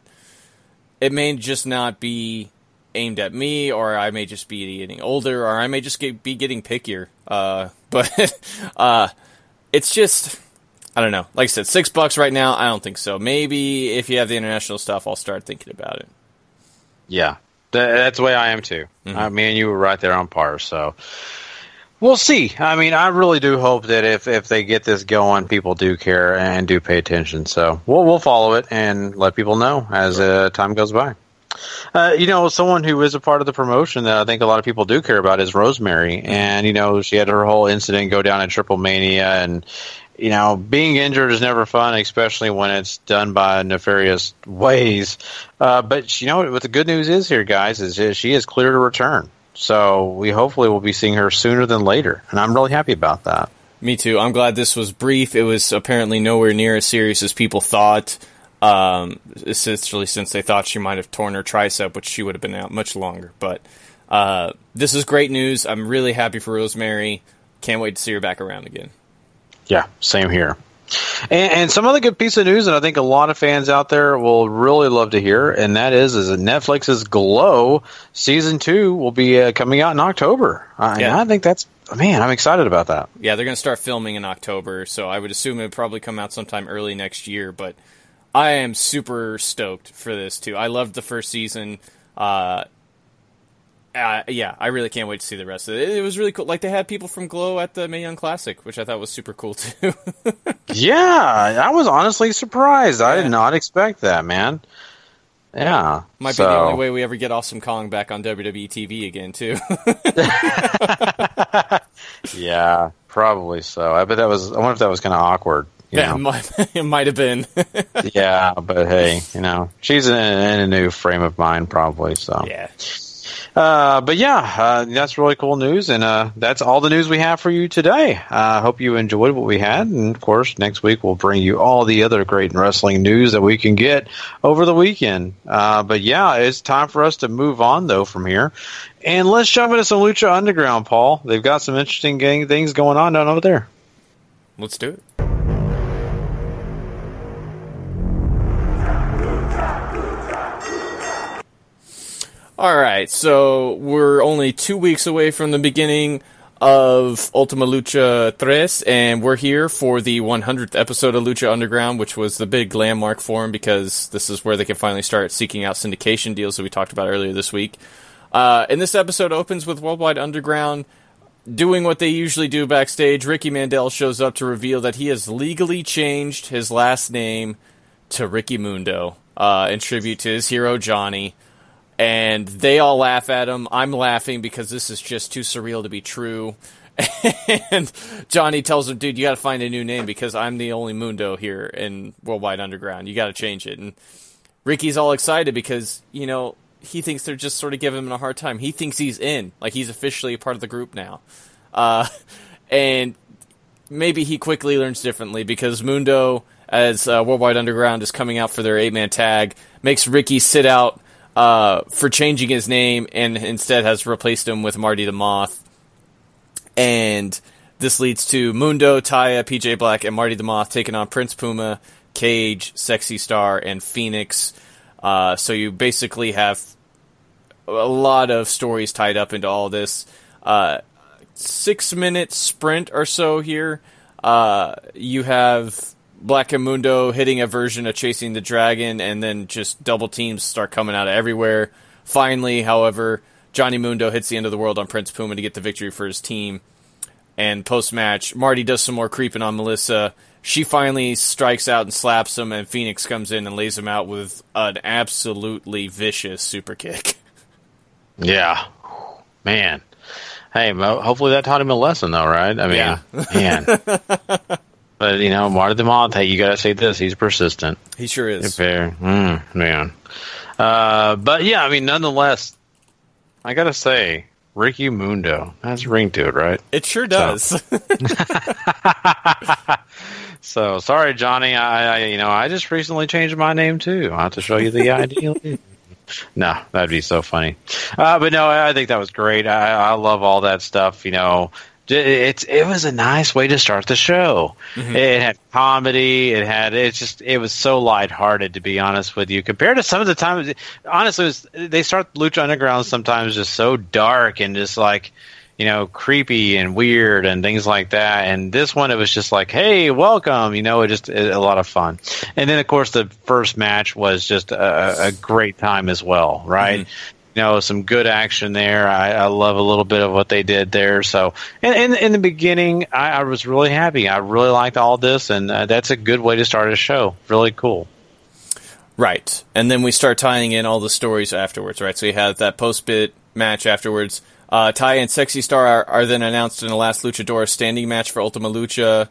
it may just not be aimed at me, or I may just be getting older, or I may just be getting pickier. But it's just, I don't know. Like I said, $6 right now, I don't think so. Maybe if you have the international stuff, I'll start thinking about it. Yeah, that's the way I am too. Mm-hmm. Me and you were right there on par, so we'll see. I mean, I really do hope that if they get this going, people do care and do pay attention. So we'll follow it and let people know as time goes by. Someone who is a part of the promotion that I think a lot of people do care about is Rosemary. And, she had her whole incident go down in Triple Mania. And, being injured is never fun, especially when it's done by nefarious ways. But, what the good news is here, guys, is she is clear to return. So we hopefully will be seeing her sooner than later. And I'm really happy about that. Me too. I'm glad this was brief. It was apparently nowhere near as serious as people thought. Essentially, since they thought she might have torn her tricep, which she would have been out much longer. But this is great news. I'm really happy for Rosemary. Can't wait to see her back around again. Yeah, same here. And some other good piece of news that I think a lot of fans out there will really love to hear, and that is that Netflix's Glow Season 2 will be coming out in October. And I think I'm excited about that. Yeah, they're going to start filming in October, so I would assume it would probably come out sometime early next year, but I am super stoked for this, too. I loved the first season. I really can't wait to see the rest of it. It was really cool. Like, they had people from Glow at the Mae Young Classic, which I thought was super cool, too. Yeah, I was honestly surprised. I did not expect that, man. Yeah. Might be the only way we ever get Awesome Kong back on WWE TV again, too. Yeah, probably so. I wonder if that was kind of awkward. It might have been. Yeah, but hey, she's in a new frame of mind probably, so. Yeah. That's really cool news, and that's all the news we have for you today. I hope you enjoyed what we had, and of course, next week we'll bring you all the other great wrestling news that we can get over the weekend. It's time for us to move on, though, from here, and let's jump into some Lucha Underground, Paul. They've got some interesting things going on down over there. Let's do it. All right, so we're only 2 weeks away from the beginning of Ultima Lucha 3, and we're here for the 100th episode of Lucha Underground, which was the big landmark for them, because this is where they can finally start seeking out syndication deals that we talked about earlier this week. And this episode opens with Worldwide Underground doing what they usually do backstage. Ricky Mandel shows up to reveal that he has legally changed his last name to Ricky Mundo in tribute to his hero, Johnny. And they all laugh at him. I'm laughing because this is just too surreal to be true. And Johnny tells him, dude, you got to find a new name because I'm the only Mundo here in Worldwide Underground. You got to change it. And Ricky's all excited because, he thinks they're just sort of giving him a hard time. He thinks he's in. Like, he's officially a part of the group now. And maybe he quickly learns differently because Mundo, as Worldwide Underground is coming out for their 8-man tag, makes Ricky sit out for changing his name, and instead has replaced him with Marty the Moth. And this leads to Mundo, Taya, PJ Black, and Marty the Moth taking on Prince Puma, Cage, Sexy Star, and Phoenix. So you basically have a lot of stories tied up into all this. 6-minute sprint or so here. You have Black and Mundo hitting a version of Chasing the Dragon, and then just double teams start coming out of everywhere. Finally, however, Johnny Mundo hits the end of the world on Prince Puma to get the victory for his team. And post-match, Marty does some more creeping on Melissa, she finally strikes out and slaps him, and Phoenix comes in and lays him out with an absolutely vicious super kick. Yeah. Man. Hey, hopefully that taught him a lesson, though, right? I mean, man. But, Marty the Moth, hey, you got to say this. He's persistent. He sure is. Man. But, yeah, I mean, nonetheless, I got to say, Ricky Mundo has a ring to it, right? It sure does. So, sorry, Johnny. I just recently changed my name, too. I'll have to show you the ID. No, that'd be so funny. But no, I think that was great. I love all that stuff. It was a nice way to start the show. Mm-hmm. It had comedy. It was so lighthearted, to be honest with you. Compared to some of the times, honestly, they start Lucha Underground sometimes just so dark and just like, creepy and weird and things like that. And this one, it was just like, hey, welcome. A lot of fun. And then, of course, the first match was just a great time as well, right? Mm-hmm. Some good action there. I love a little bit of what they did there. So, in the beginning, I was really happy. I really liked all this, and that's a good way to start a show. Really cool. Right. And then we start tying in all the stories afterwards, right? So you have that post-bit match afterwards. Ty and Sexy Star are then announced in the last Luchador standing match for Ultima Lucha,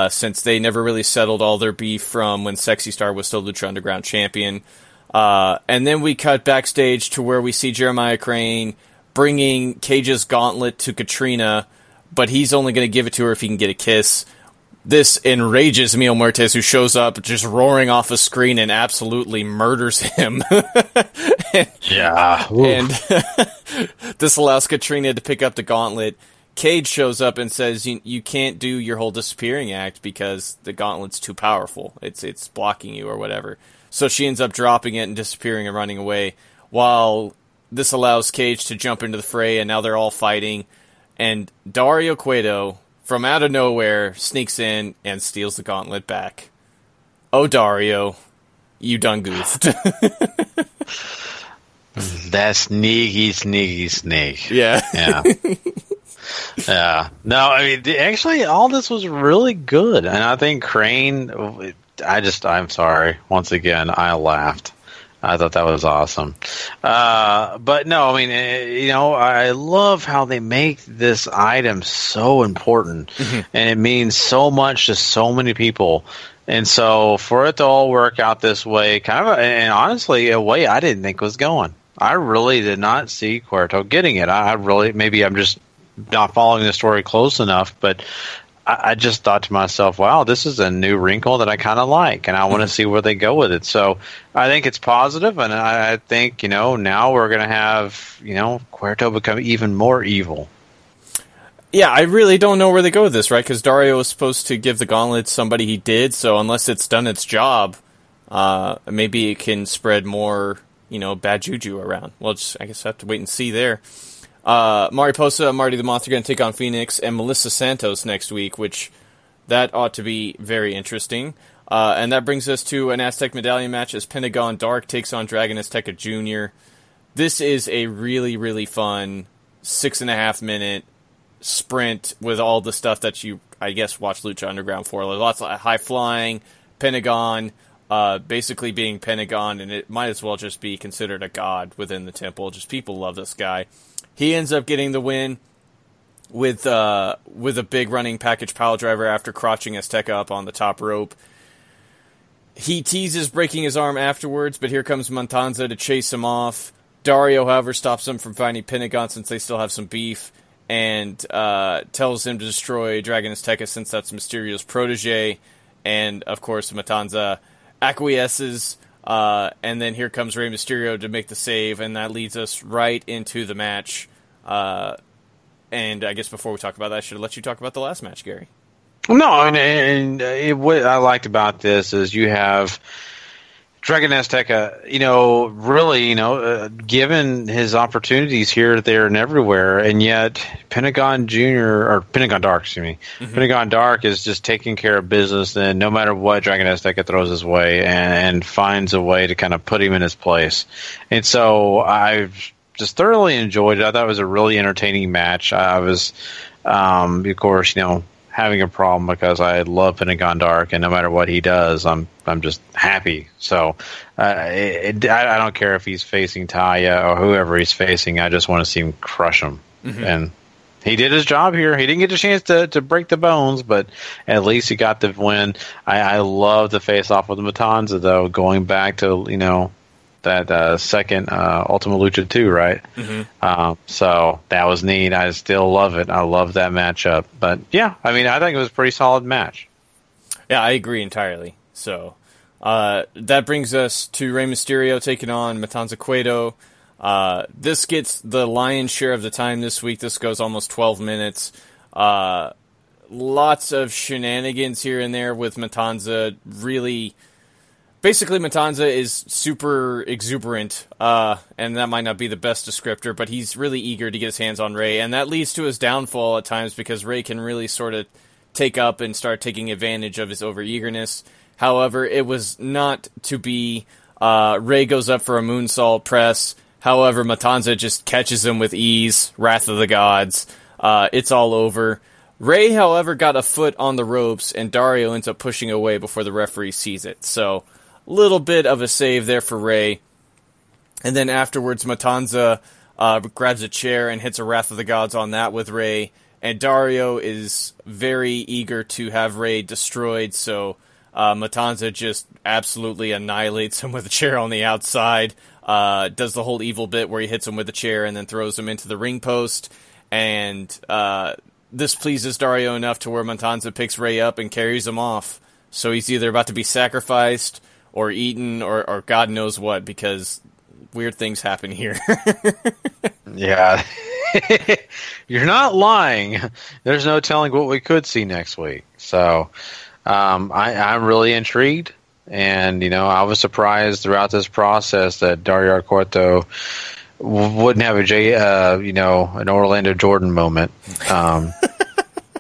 since they never really settled all their beef from when Sexy Star was still Lucha Underground champion. And then we cut backstage to where we see Jeremiah Crane bringing Cage's gauntlet to Katrina, but he's only going to give it to her if he can get a kiss. This enrages Mil Muertes, who shows up just roaring off a screen and absolutely murders him. Yeah. And this allows Katrina to pick up the gauntlet. Cage shows up and says, you can't do your whole disappearing act because the gauntlet's too powerful. It's blocking you or whatever. So she ends up dropping it and disappearing and running away, while this allows Cage to jump into the fray, and now they're all fighting. And Dario Cueto, from out of nowhere, sneaks in and steals the gauntlet back. Oh, Dario, you done goofed. That sneaky snake. Yeah. Yeah. Yeah. No, I mean, actually, all this was really good. And I think Crane, I'm sorry. Once again, I laughed. I thought that was awesome. But no, I mean, I love how they make this item so important. Mm-hmm. And it means so much to so many people. And so for it to all work out this way, and honestly, a way I didn't think was going. I really did not see Cuerto getting it. Maybe I'm just not following the story close enough, but I just thought to myself, wow, this is a new wrinkle that I kind of like, and I want to see where they go with it. So I think it's positive, and I think, now we're going to have, Cuerto become even more evil. Yeah, I really don't know where they go with this, right? Because Dario was supposed to give the gauntlet to somebody he did, so unless it's done its job, maybe it can spread more, bad juju around. Well, I guess I have to wait and see there. Mariposa, Marty the Moth are going to take on Phoenix and Melissa Santos next week, which that ought to be very interesting. And that brings us to an Aztec Medallion match as Pentagon Dark takes on Dragon Azteca Jr. This is a really, really fun 6.5 minute sprint with all the stuff that you, I guess, watch Lucha Underground for. There's lots of high flying, Pentagon, basically being Pentagon, and it might as well just be considered a god within the temple. Just people love this guy. He ends up getting the win with a big running package pile driver after crotching Azteca up on the top rope. He teases breaking his arm afterwards, but here comes Matanza to chase him off. Dario, however, stops him from finding Pentagon since they still have some beef, and tells him to destroy Dragon Azteca since that's Mysterio's protege. And, of course, Matanza acquiesces. And then here comes Rey Mysterio to make the save, and that leads us right into the match. And I guess before we talk about that, I should have let you talk about the last match, Gary. No, what I liked about this is you have Dragon Azteca, really, given his opportunities here, there, and everywhere, and yet Pentagon Dark, mm-hmm. Pentagon Dark is just taking care of business, and no matter what Dragon Azteca throws his way, and finds a way to kind of put him in his place. And so I've just thoroughly enjoyed it. I thought it was a really entertaining match. I was, of course, having a problem because I love Pentagon Dark, and no matter what he does, I'm just happy. So I don't care if he's facing Taya or whoever he's facing. I just want to see him crush him. Mm-hmm. And he did his job here. He didn't get a chance to break the bones, but at least he got the win. I love the face-off with Matanza, though, going back to, that second Ultima Lucha 2, right? Mm-hmm. So that was neat. I still love it. I love that matchup. But, yeah, I think it was a pretty solid match. Yeah, I agree entirely. So that brings us to Rey Mysterio taking on Matanza Cueto. This gets the lion's share of the time this week. This goes almost 12 minutes. Lots of shenanigans here and there with Matanza. Really, basically Matanza is super exuberant, and that might not be the best descriptor, but he's really eager to get his hands on Rey, and that leads to his downfall at times because Rey can really sort of take up and start taking advantage of his overeagerness. However, it was not to be. Rey goes up for a moonsault press. However, Matanza just catches him with ease. Wrath of the Gods. It's all over. Rey, however, got a foot on the ropes, and Dario ends up pushing away before the referee sees it. So, a little bit of a save there for Rey. And then afterwards, Matanza grabs a chair and hits a Wrath of the Gods on that with Rey. And Dario is very eager to have Rey destroyed, so Matanza just absolutely annihilates him with a chair on the outside. Does the whole evil bit where he hits him with a chair and then throws him into the ring post. And this pleases Dario enough to where Matanza picks Rey up and carries him off. So he's either about to be sacrificed or eaten or God knows what, because weird things happen here. Yeah. You're not lying. There's no telling what we could see next week. So I'm really intrigued. And, I was surprised throughout this process that Dario Arquette wouldn't have an Orlando Jordan moment.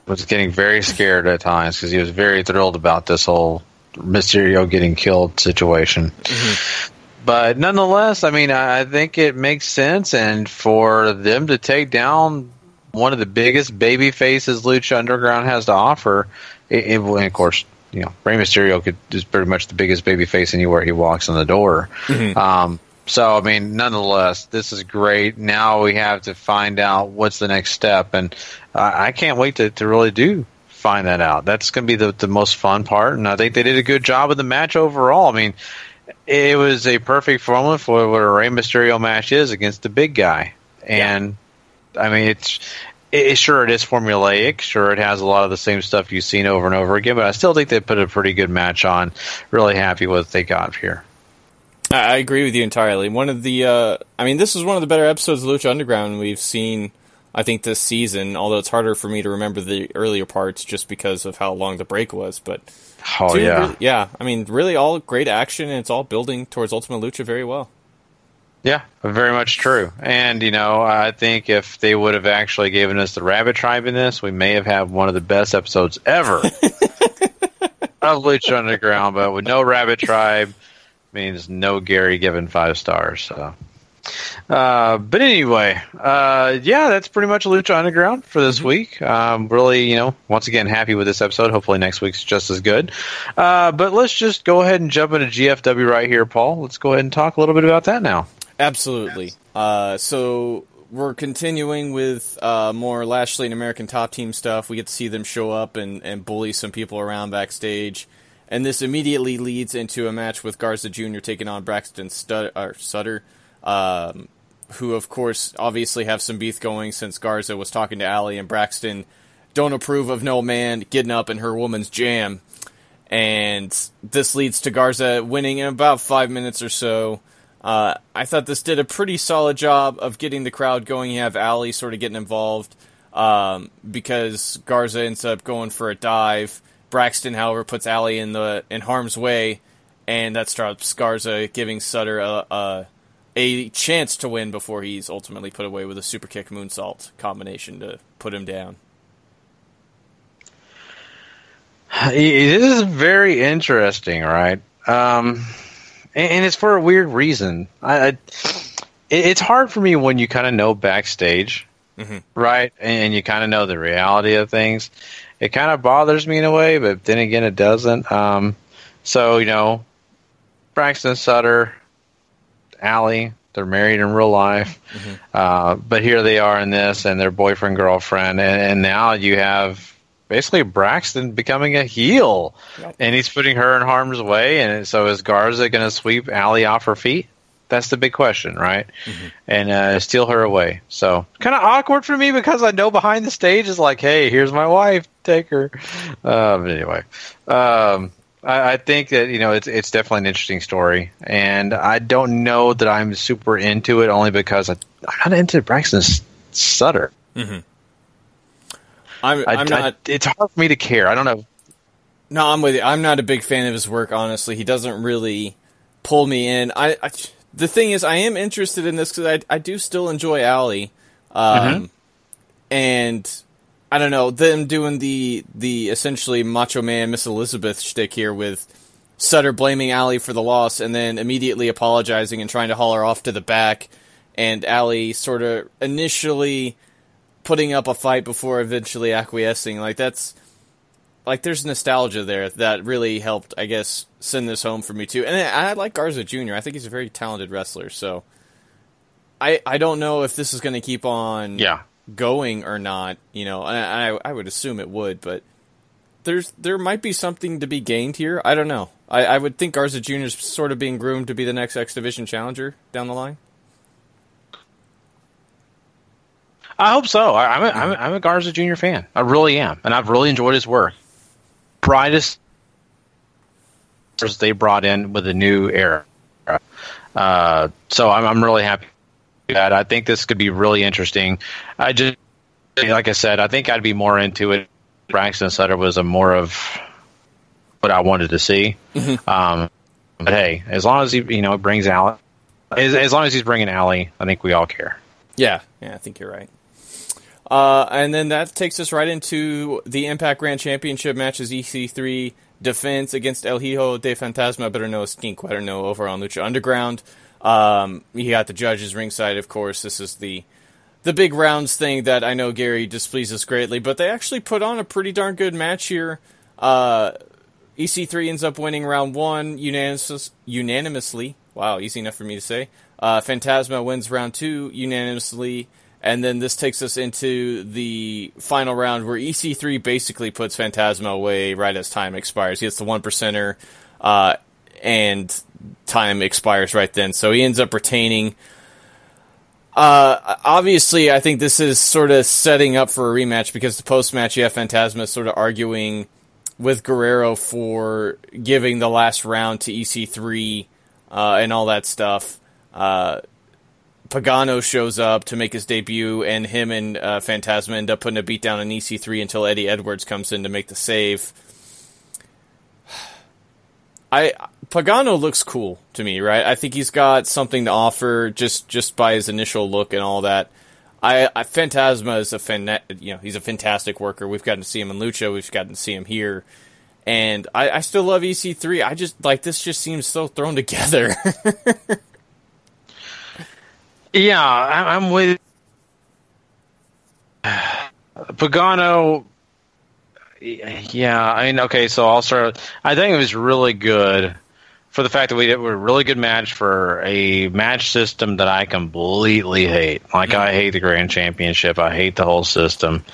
Was getting very scared at times because he was very thrilled about this whole Mysterio getting killed situation. Mm-hmm. But nonetheless, I think it makes sense. And for them to take down one of the biggest baby faces Lucha Underground has to offer, of course, Rey Mysterio is pretty much the biggest baby face anywhere he walks in the door. Mm-hmm. So, nonetheless, this is great. Now we have to find out what's the next step, and I can't wait to really find that out. That's going to be the most fun part, and I think they did a good job of the match overall. It was a perfect formula for what a Rey Mysterio match is against the big guy. And, sure, it is formulaic. Sure, it has a lot of the same stuff you've seen over and over again, but I still think they put a pretty good match on. Really happy with what they got here. I agree with you entirely. One of the, this is one of the better episodes of Lucha Underground we've seen, I think, this season, although it's harder for me to remember the earlier parts just because of how long the break was, but... Really all great action, and it's all building towards Ultima Lucha very well. Yeah, very much true. And, I think if they would have actually given us the Rabbit Tribe in this, we may have had one of the best episodes ever of Lucha Underground, but with no Rabbit Tribe means no Gary given 5 stars. So. But anyway, that's pretty much Lucha Underground for this week. Really, once again, happy with this episode. Hopefully next week's just as good. But let's just go ahead and jump into GFW right here, Paul. Let's go ahead and talk a little bit about that now. Absolutely. So we're continuing with more Lashley and American Top Team stuff. We get to see them show up and bully some people around backstage. And this immediately leads into a match with Garza Jr. taking on Braxton Sutter. Who, of course, obviously have some beef going since Garza was talking to Allie, and Braxton don't approve of no man getting up in her woman's jam. And this leads to Garza winning in about 5 minutes or so. I thought this did a pretty solid job of getting the crowd going. You have Allie sort of getting involved because Garza ends up going for a dive. Braxton, however, puts Allie in harm's way, and that stops Garza, giving Sutter a chance to win before he's ultimately put away with a super kick moonsault combination to put him down. It is very interesting, right? And it's for a weird reason. It's hard for me when you kind of know backstage right? And you kind of know the reality of things. It kind of bothers me in a way, but then again, it doesn't. So, Braxton Sutter, Allie, they're married in real life. But here they are in this, and their boyfriend, girlfriend. And now you have basically Braxton becoming a heel. And he's putting her in harm's way. And so is Garza going to sweep Allie off her feet? That's the big question, right? And steal her away. So kind of awkward for me because I know behind the stage is like, hey, here's my wife, take her. But anyway, I think that it's definitely an interesting story, and I don't know that I'm super into it only because I'm not into Braxton Sutter. I'm not. It's hard for me to care. I don't know. No, I'm with you. I'm not a big fan of his work. Honestly, he doesn't really pull me in. The thing is, I am interested in this because I do still enjoy Allie, and I don't know, them doing the essentially Macho Man Miss Elizabeth shtick here with Sutter blaming Allie for the loss and then immediately apologizing and trying to haul her off to the back, and Allie sort of initially putting up a fight before eventually acquiescing. There's nostalgia there that really helped, I guess, send this home for me too. And I like Garza Jr. I think he's a very talented wrestler, so I don't know if this is going to keep on going or not, and I would assume it would, but there might be something to be gained here. I don't know. I would think Garza Jr. is sort of being groomed to be the next X Division challenger down the line. I hope so. I'm a Garza Jr. fan. I really am, and I've really enjoyed his work. Brightest they brought in with a new era. So I'm really happy with that. I think this could be really interesting. Like I said, I think I'd be more into it. Braxton Sutter was more of what I wanted to see. But hey, as long as he brings Allie, as long as he's bringing Allie, I think we all care. Yeah, I think you're right. And then that takes us right into the Impact Grand Championship matches. EC3 defense against El Hijo de Fantasma, better known as King Cuerno, over on Lucha Underground. You got the judges ringside, of course. This is the big rounds thing that I know Gary displeases greatly, but they actually put on a pretty darn good match here. EC3 ends up winning round 1 unanimously. Wow, easy enough for me to say. Fantasma wins round 2 unanimously. And then this takes us into the final round where EC3 basically puts Fantasma away right as time expires. He gets the 1%er, and time expires right then. So he ends up retaining. Obviously, I think this is sort of setting up for a rematch because the post-match, you have Fantasma sort of arguing with Guerrero for giving the last round to EC3 and all that stuff. Pagano shows up to make his debut, and him and Fantasma end up putting a beat down on EC3 until Eddie Edwards comes in to make the save. Pagano looks cool to me, right? I think he's got something to offer just by his initial look and all that. Fantasma is he's a fantastic worker. We've gotten to see him in Lucha. We've gotten to see him here. And I still love EC3. I just, this just seems so thrown together. Yeah, I'm with Pagano. Yeah, okay, so I'll start. I think it was really good for the fact that we were a really good match for a match system that I completely hate. I hate the Grand Championship. I hate the whole system.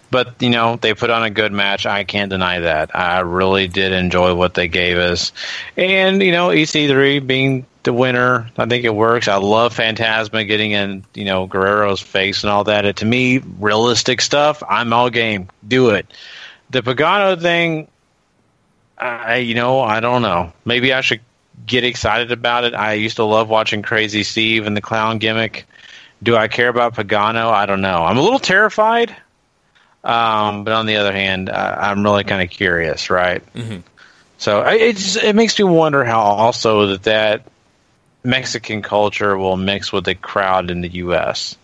But, they put on a good match. I can't deny that. I really did enjoy what they gave us. And, EC3 being the winner, I think it works. I love Fantasma getting in, Guerrero's face and all that. To me, realistic stuff, I'm all game. Do it. The Pagano thing, I don't know. Maybe I should get excited about it. I used to love watching Crazy Steve and the clown gimmick. Do I care about Pagano? I don't know. I'm a little terrified. But on the other hand, I'm really kind of curious, right? So it makes me wonder how also that Mexican culture will mix with the crowd in the U.S.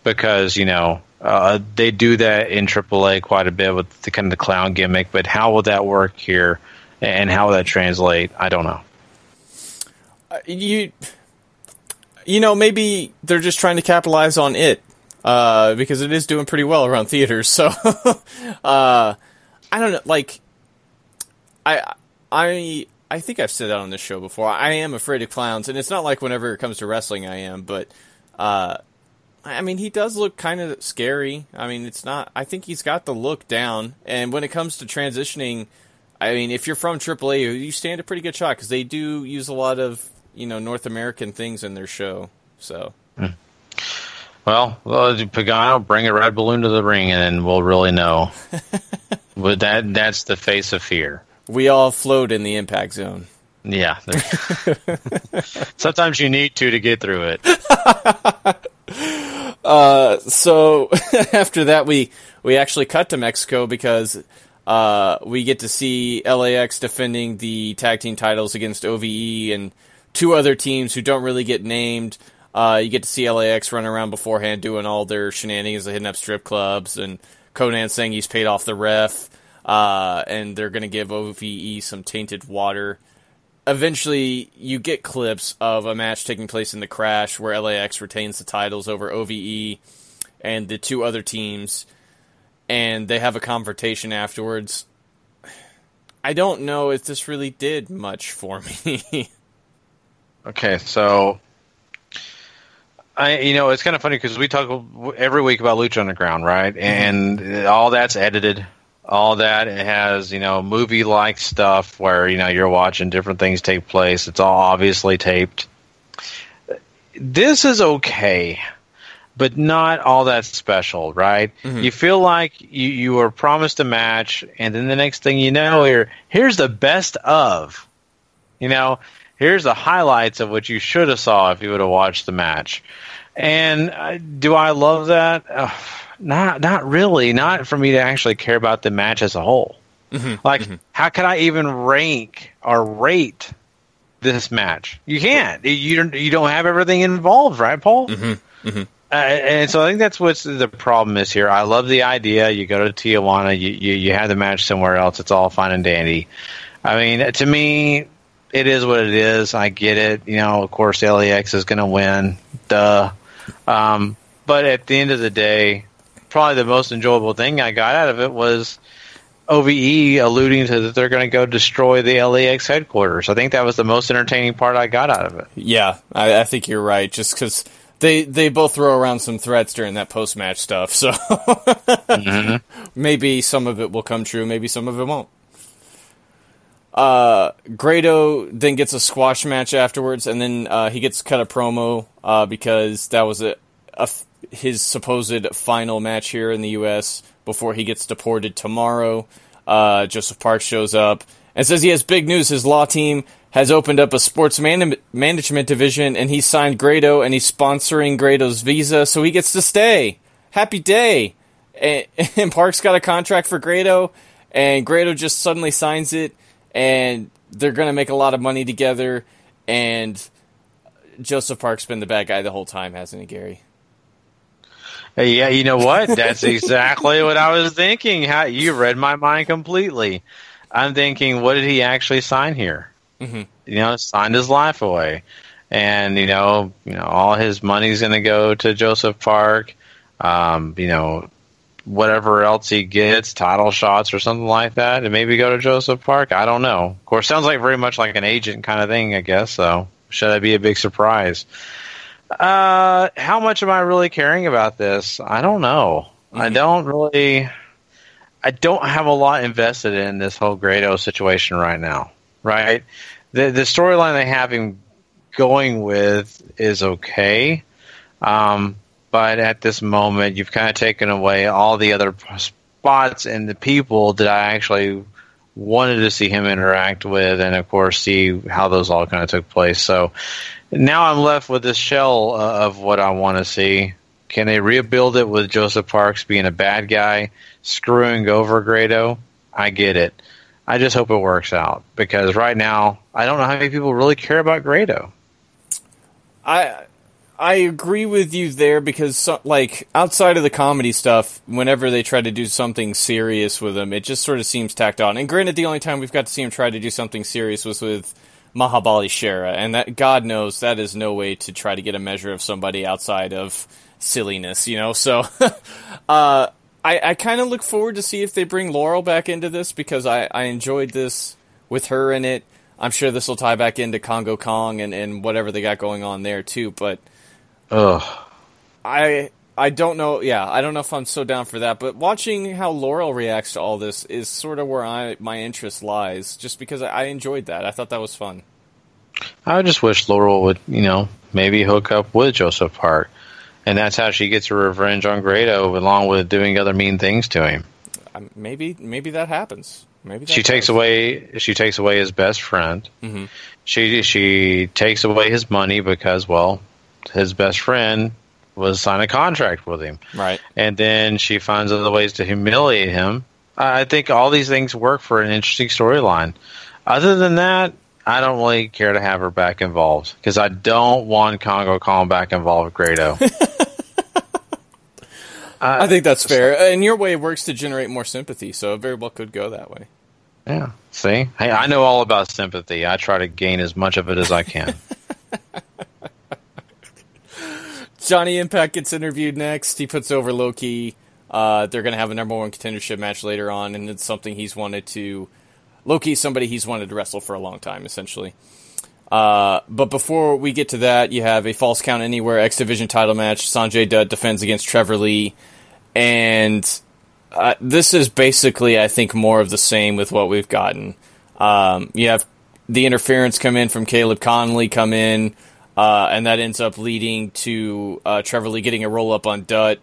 because, they do that in AAA quite a bit with the kind of the clown gimmick, but how will that work here and how will that translate? I don't know. Maybe they're just trying to capitalize on it. because it is doing pretty well around theaters. So, I don't know, like, I think I've said that on this show before. I am afraid of clowns, and it's not like whenever it comes to wrestling I am, but, I mean, he does look kind of scary. I mean, I think he's got the look down, and when it comes to transitioning, I mean, if you're from AAA, you stand a pretty good shot, because they do use a lot of, North American things in their show, so. Well, Pagano, bring a red balloon to the ring, and then we'll really know. But that's the face of fear. We all float in the impact zone. Yeah. Sometimes you need to get through it. So after that, we actually cut to Mexico because we get to see LAX defending the tag team titles against OVE and two other teams who don't really get named. You get to see LAX run around beforehand doing all their shenanigans, hitting up strip clubs, and Conan saying he's paid off the ref, and they're going to give OVE some tainted water. Eventually, you get clips of a match taking place in the Crash where LAX retains the titles over OVE and the two other teams, and they have a confrontation afterwards. I don't know if this really did much for me. Okay, so it's kind of funny because we talk every week about Lucha Underground, right? And all that's edited. All that, it has, movie-like stuff where, you're watching different things take place. It's all obviously taped. This is okay, but not all that special, right? Mm-hmm. You feel like you were promised a match, and then the next thing you know, here's the best of. Here's the highlights of what you should have saw if you would have watched the match. And do I love that? Not really. Not for me to actually care about the match as a whole. Mm-hmm. How can I even rank or rate this match? You can't. You don't have everything involved, right, Paul? Mm-hmm. Mm-hmm. And so I think that's what the problem is here. I love the idea. You go to Tijuana, you have the match somewhere else. It's all fine and dandy. I mean, to me, it is what it is. I get it. Of course, LAX is going to win. Duh. But at the end of the day, probably the most enjoyable thing I got out of it was OVE alluding to that they're going to go destroy the LAX headquarters. I think that was the most entertaining part I got out of it. Yeah, I think you're right, just because they both throw around some threats during that post-match stuff, so maybe some of it will come true, maybe some of it won't. Grado then gets a squash match afterwards, and then he gets cut a promo because that was his supposed final match here in the U.S. before he gets deported tomorrow. Joseph Parks shows up and says he has big news. His law team has opened up a sports management division, and he signed Grado, and he's sponsoring Grado's visa, so he gets to stay. Happy day. And Parks got a contract for Grado, and Grado just suddenly signs it, and they're going to make a lot of money together, and Joseph Parks been the bad guy the whole time, hasn't he, Gary? Yeah, you know what? That's exactly what I was thinking. You read my mind completely. I'm thinking, what did he actually sign here? Mm-hmm. Signed his life away. And, all his money's going to go to Joseph Park. Whatever else he gets, title shots or something like that, and maybe go to Joseph Park. I don't know. Of course, sounds like very much like an agent kind of thing, I guess. So should that be a big surprise? How much am I really caring about this? I don't know. Mm-hmm. I don't have a lot invested in this whole Grado situation right now, right? The storyline they have him going with is okay. But at this moment, you've kind of taken away all the other spots and the people that I actually wanted to see him interact with, and of course see how those all kind of took place. So now I'm left with this shell of what I want to see. Can they rebuild it with Joseph Parks being a bad guy, screwing over Grado? I get it. I just hope it works out, because right now I don't know how many people really care about Grado. I agree with you there, because outside of the comedy stuff, whenever they try to do something serious with him, it just sort of seems tacked on. And granted, the only time we've got to see him try to do something serious was with Mahabali Shera, and that, God knows, that is no way to try to get a measure of somebody outside of silliness, you know. So I kind of look forward to see if they bring Laurel back into this, because I enjoyed this with her in it. I'm sure this will tie back into Congo Kong and whatever they got going on there too. But I don't know. Yeah, I don't know if I'm so down for that. But watching how Laurel reacts to all this is sort of where my interest lies, just because I enjoyed that. I thought that was fun. I just wish Laurel would, maybe hook up with Joseph Hart. And that's how she gets her revenge on Grado, along with doing other mean things to him. Maybe that happens. She takes away his best friend. Mm-hmm. She takes away his money because, well, his best friend was signed a contract with him. Right. And then she finds other ways to humiliate him. I think all these things work for an interesting storyline. Other than that, I don't really care to have her back involved, because I don't want Congo Kong back involved with Grado. I think that's fair. In your way, it works to generate more sympathy, so it very well could go that way. Yeah. See? Hey, I know all about sympathy. I try to gain as much of it as I can. Johnny Impact gets interviewed next. He puts over Low-Ki. They're going to have a number one contendership match later on, and it's something he's wanted to... Low-Ki's somebody he's wanted to wrestle for a long time, essentially. But before we get to that, you have a Falls Count Anywhere X Division title match. Sanjay Dutt defends against Trevor Lee. And this is basically, I think, more of the same with what we've gotten. You have the interference come in from Caleb Conley come in, and that ends up leading to Trevor Lee getting a roll-up on Dutt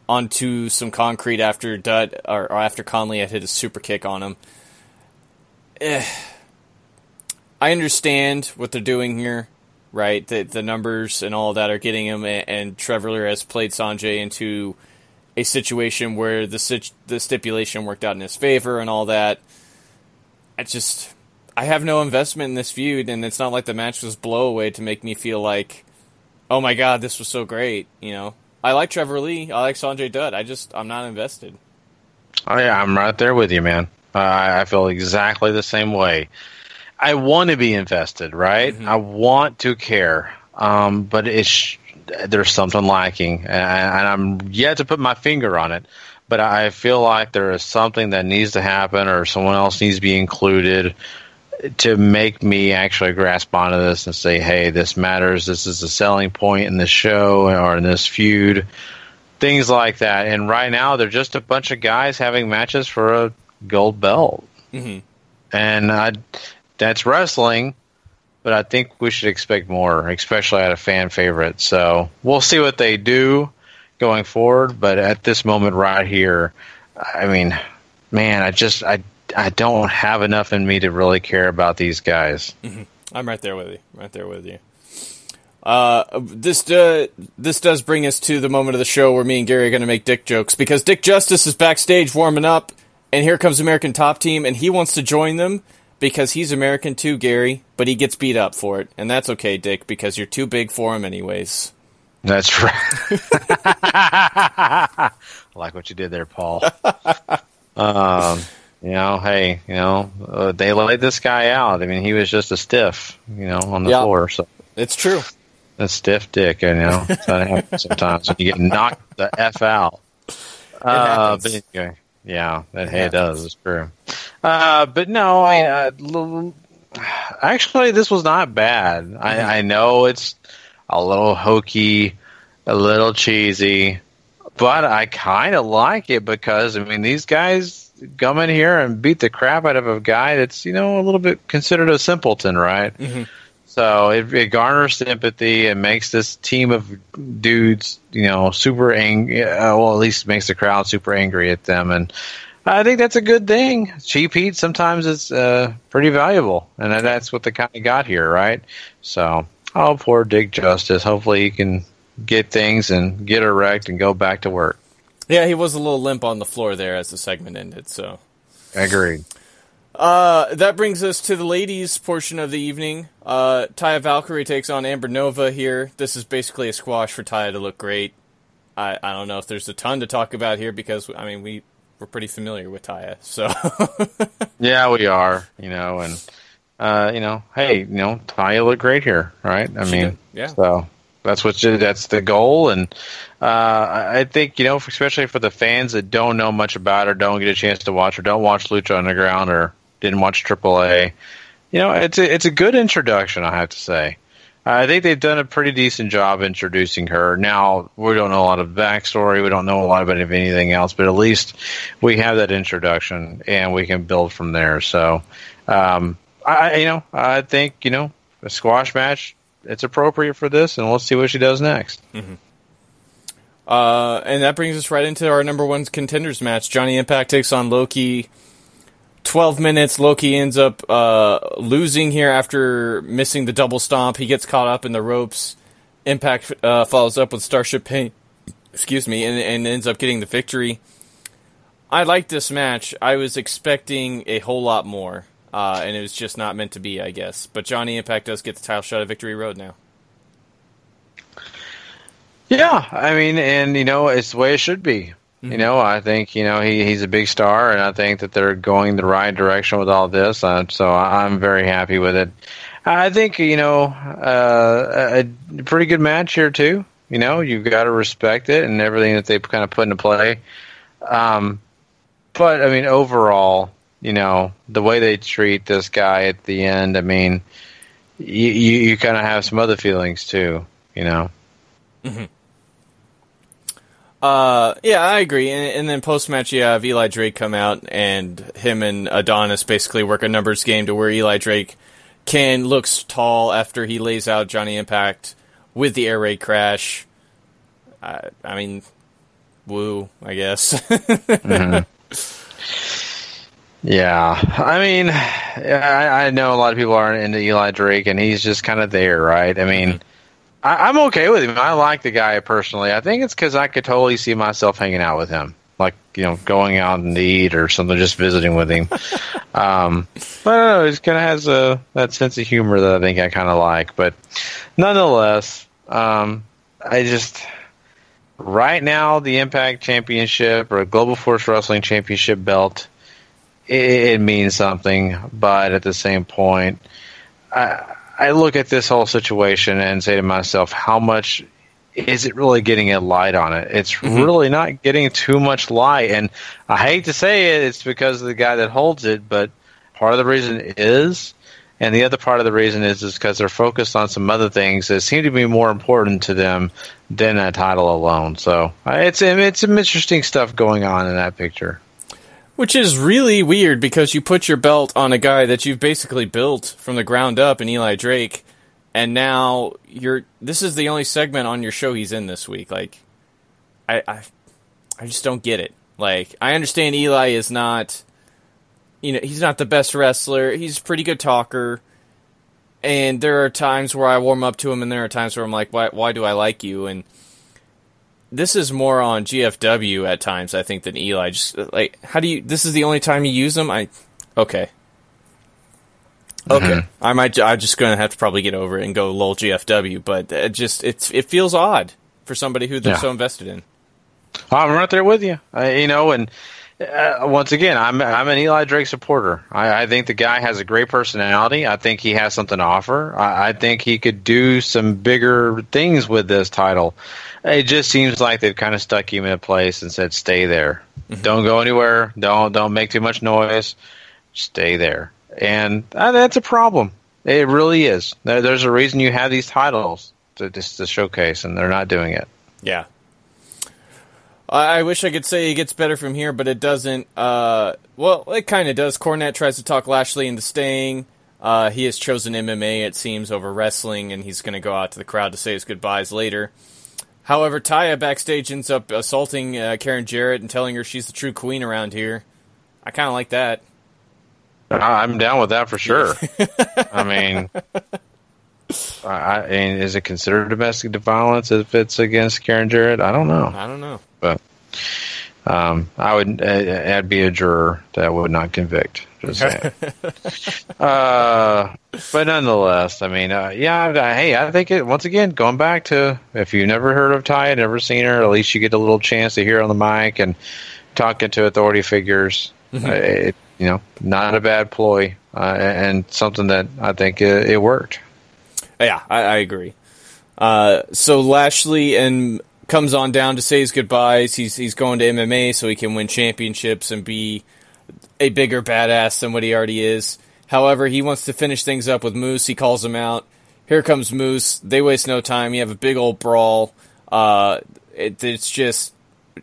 onto some concrete after Dutt, or after Conley had hit a super kick on him. I understand what they're doing here, right? The numbers and all that are getting him, and Trevor has played Sanjay into a situation where the stipulation worked out in his favor and all that. I have no investment in this feud, and it's not like the match was blowaway to make me feel like, oh my god, this was so great, I like Trevor Lee, I like Sanjay Dutt, I'm not invested. Oh yeah, I'm right there with you, man. I feel exactly the same way. I want to be invested, right? Mm-hmm. I want to care, but there's something lacking, and I'm yet to put my finger on it. But I feel like there is something that needs to happen, or someone else needs to be included to make me actually grasp onto this and say, hey, this matters. This is a selling point in this show or in this feud, things like that. And right now, they're just a bunch of guys having matches for a gold belt. Mm-hmm. And that's wrestling, but I think we should expect more, especially out of fan favorite. So we'll see what they do going forward. But at this moment right here, I mean, man, I don't have enough in me to really care about these guys. Mm-hmm. I'm right there with you. This does bring us to the moment of the show where me and Gary are going to make dick jokes, because Dick Justice is backstage warming up, and here comes American Top Team, and he wants to join them because he's American too, Gary, but he gets beat up for it. And that's okay, Dick, because you're too big for him anyways. That's right. I like what you did there, Paul. Hey, they laid this guy out. I mean, he was just a stiff, on the floor. So it's true. A stiff dick, so that happens sometimes when you get knocked the F out. But anyway, yeah, it does. It's true. But no, actually, this was not bad. Mm-hmm. I know it's a little hokey, a little cheesy, but I kind of like it because, these guys come in here and beat the crap out of a guy that's, a little bit considered a simpleton, right? Mm-hmm. So it garners sympathy and makes this team of dudes, super angry. Well, at least makes the crowd super angry at them. And I think that's a good thing. Cheap heat sometimes is pretty valuable. And that's what they kind of got here, right? So, poor Dick Justice. Hopefully he can get things and get erect and go back to work. Yeah, he was a little limp on the floor there as the segment ended. So, agreed. That brings us to the ladies' portion of the evening. Taya Valkyrie takes on Amber Nova here. This is basically a squash for Taya to look great. I don't know if there's a ton to talk about here because, we're pretty familiar with Taya. So yeah, we are, hey, Taya looked great here, right? Yeah. So That's the goal, and I think, especially for the fans that don't know much about it, don't get a chance to watch, or don't watch Lucha Underground, or didn't watch AAA, it's a good introduction, I have to say. I think they've done a pretty decent job introducing her. Now, we don't know a lot of backstory. We don't know a lot about anything else, but at least we have that introduction, and we can build from there. So, I think, a squash match, it's appropriate for this, and we'll see what she does next. Mm-hmm. And that brings us right into our number one contenders match. Johnny Impact takes on Loki. 12 minutes, Loki ends up losing here after missing the double stomp. He gets caught up in the ropes. Impact follows up with Starship Pain, and ends up getting the victory. I like this match. I was expecting a whole lot more, and it was just not meant to be, I guess. But Johnny Impact does get the title shot at Victory Road now. Yeah, I mean, and, it's the way it should be. I think, he's a big star, and I think that they're going the right direction with all this, so I'm very happy with it. I think, a pretty good match here, too. You've got to respect it and everything that they've kind of put into play. But, I mean, overall, the way they treat this guy at the end, I mean, you kind of have some other feelings, too, Mm-hmm. Yeah, I agree. And then post-match, you have Eli Drake come out, and him and Adonis basically work a numbers game to where Eli Drake looks tall after he lays out Johnny Impact with the air raid crash. I mean, woo, I guess. Mm-hmm. Yeah, I mean, I know a lot of people aren't into Eli Drake, and he's just kind of there, right? I mean, I'm okay with him. I like the guy personally. I think it's because I could totally see myself hanging out with him, like, going out and eat or something, just visiting with him. But I don't know, he kind of has that sense of humor that I think I kind of like. But nonetheless, right now, the Impact Championship or Global Force Wrestling Championship belt, it means something. But at the same point, I look at this whole situation and say to myself, how much is it really getting a light on it? It's really not getting too much light. And I hate to say it's because of the guy that holds it, but part of the reason is, and the other part of the reason is because they're focused on some other things that seem to be more important to them than that title alone. So it's some interesting stuff going on in that picture. Which is really weird because you put your belt on a guy that you've basically built from the ground up in Eli Drake, and now this is the only segment on your show he's in this week. Like, I just don't get it. Like, I understand Eli is not, he's not the best wrestler. He's a pretty good talker, and there are times where I warm up to him, and there are times where I'm like, why do I like you? And this is more on GFW at times, I think, than Eli. Just like, this is the only time you use them? Okay. Mm-hmm. I'm just going to have to probably get over it and go lol GFW, but it feels odd for somebody who they're so invested in. I'm right there with you. And once again, I'm an Eli Drake supporter. I think the guy has a great personality. I think he has something to offer. I think he could do some bigger things with this title. It just seems like they've kind of stuck him in a place and said, stay there. Mm-hmm. Don't go anywhere. Don't make too much noise. Stay there. And that's a problem. It really is. There's a reason you have these titles to showcase, and they're not doing it. Yeah. I wish I could say it gets better from here, but it doesn't. Well, it kind of does. Cornette tries to talk Lashley into staying. He has chosen MMA, it seems, over wrestling, and he's going to go out to the crowd to say his goodbyes later. However, Taya backstage ends up assaulting Karen Jarrett and telling her she's the true queen around here. I kind of like that. I'm down with that for sure. I mean, is it considered domestic violence if it's against Karen Jarrett? I don't know. But I'd be a juror that would not convict. Just saying. But nonetheless, I mean, I think once again, going back to, if you've never heard of Taya, never seen her, at least you get a little chance to hear her on the mic and talking to authority figures. Not a bad ploy, and something that I think it worked. Yeah, I agree. So Lashley comes on down to say his goodbyes. He's going to MMA so he can win championships and be a bigger badass than what he already is. However, he wants to finish things up with Moose. He calls him out. Here comes Moose. They waste no time. You have a big old brawl. It's just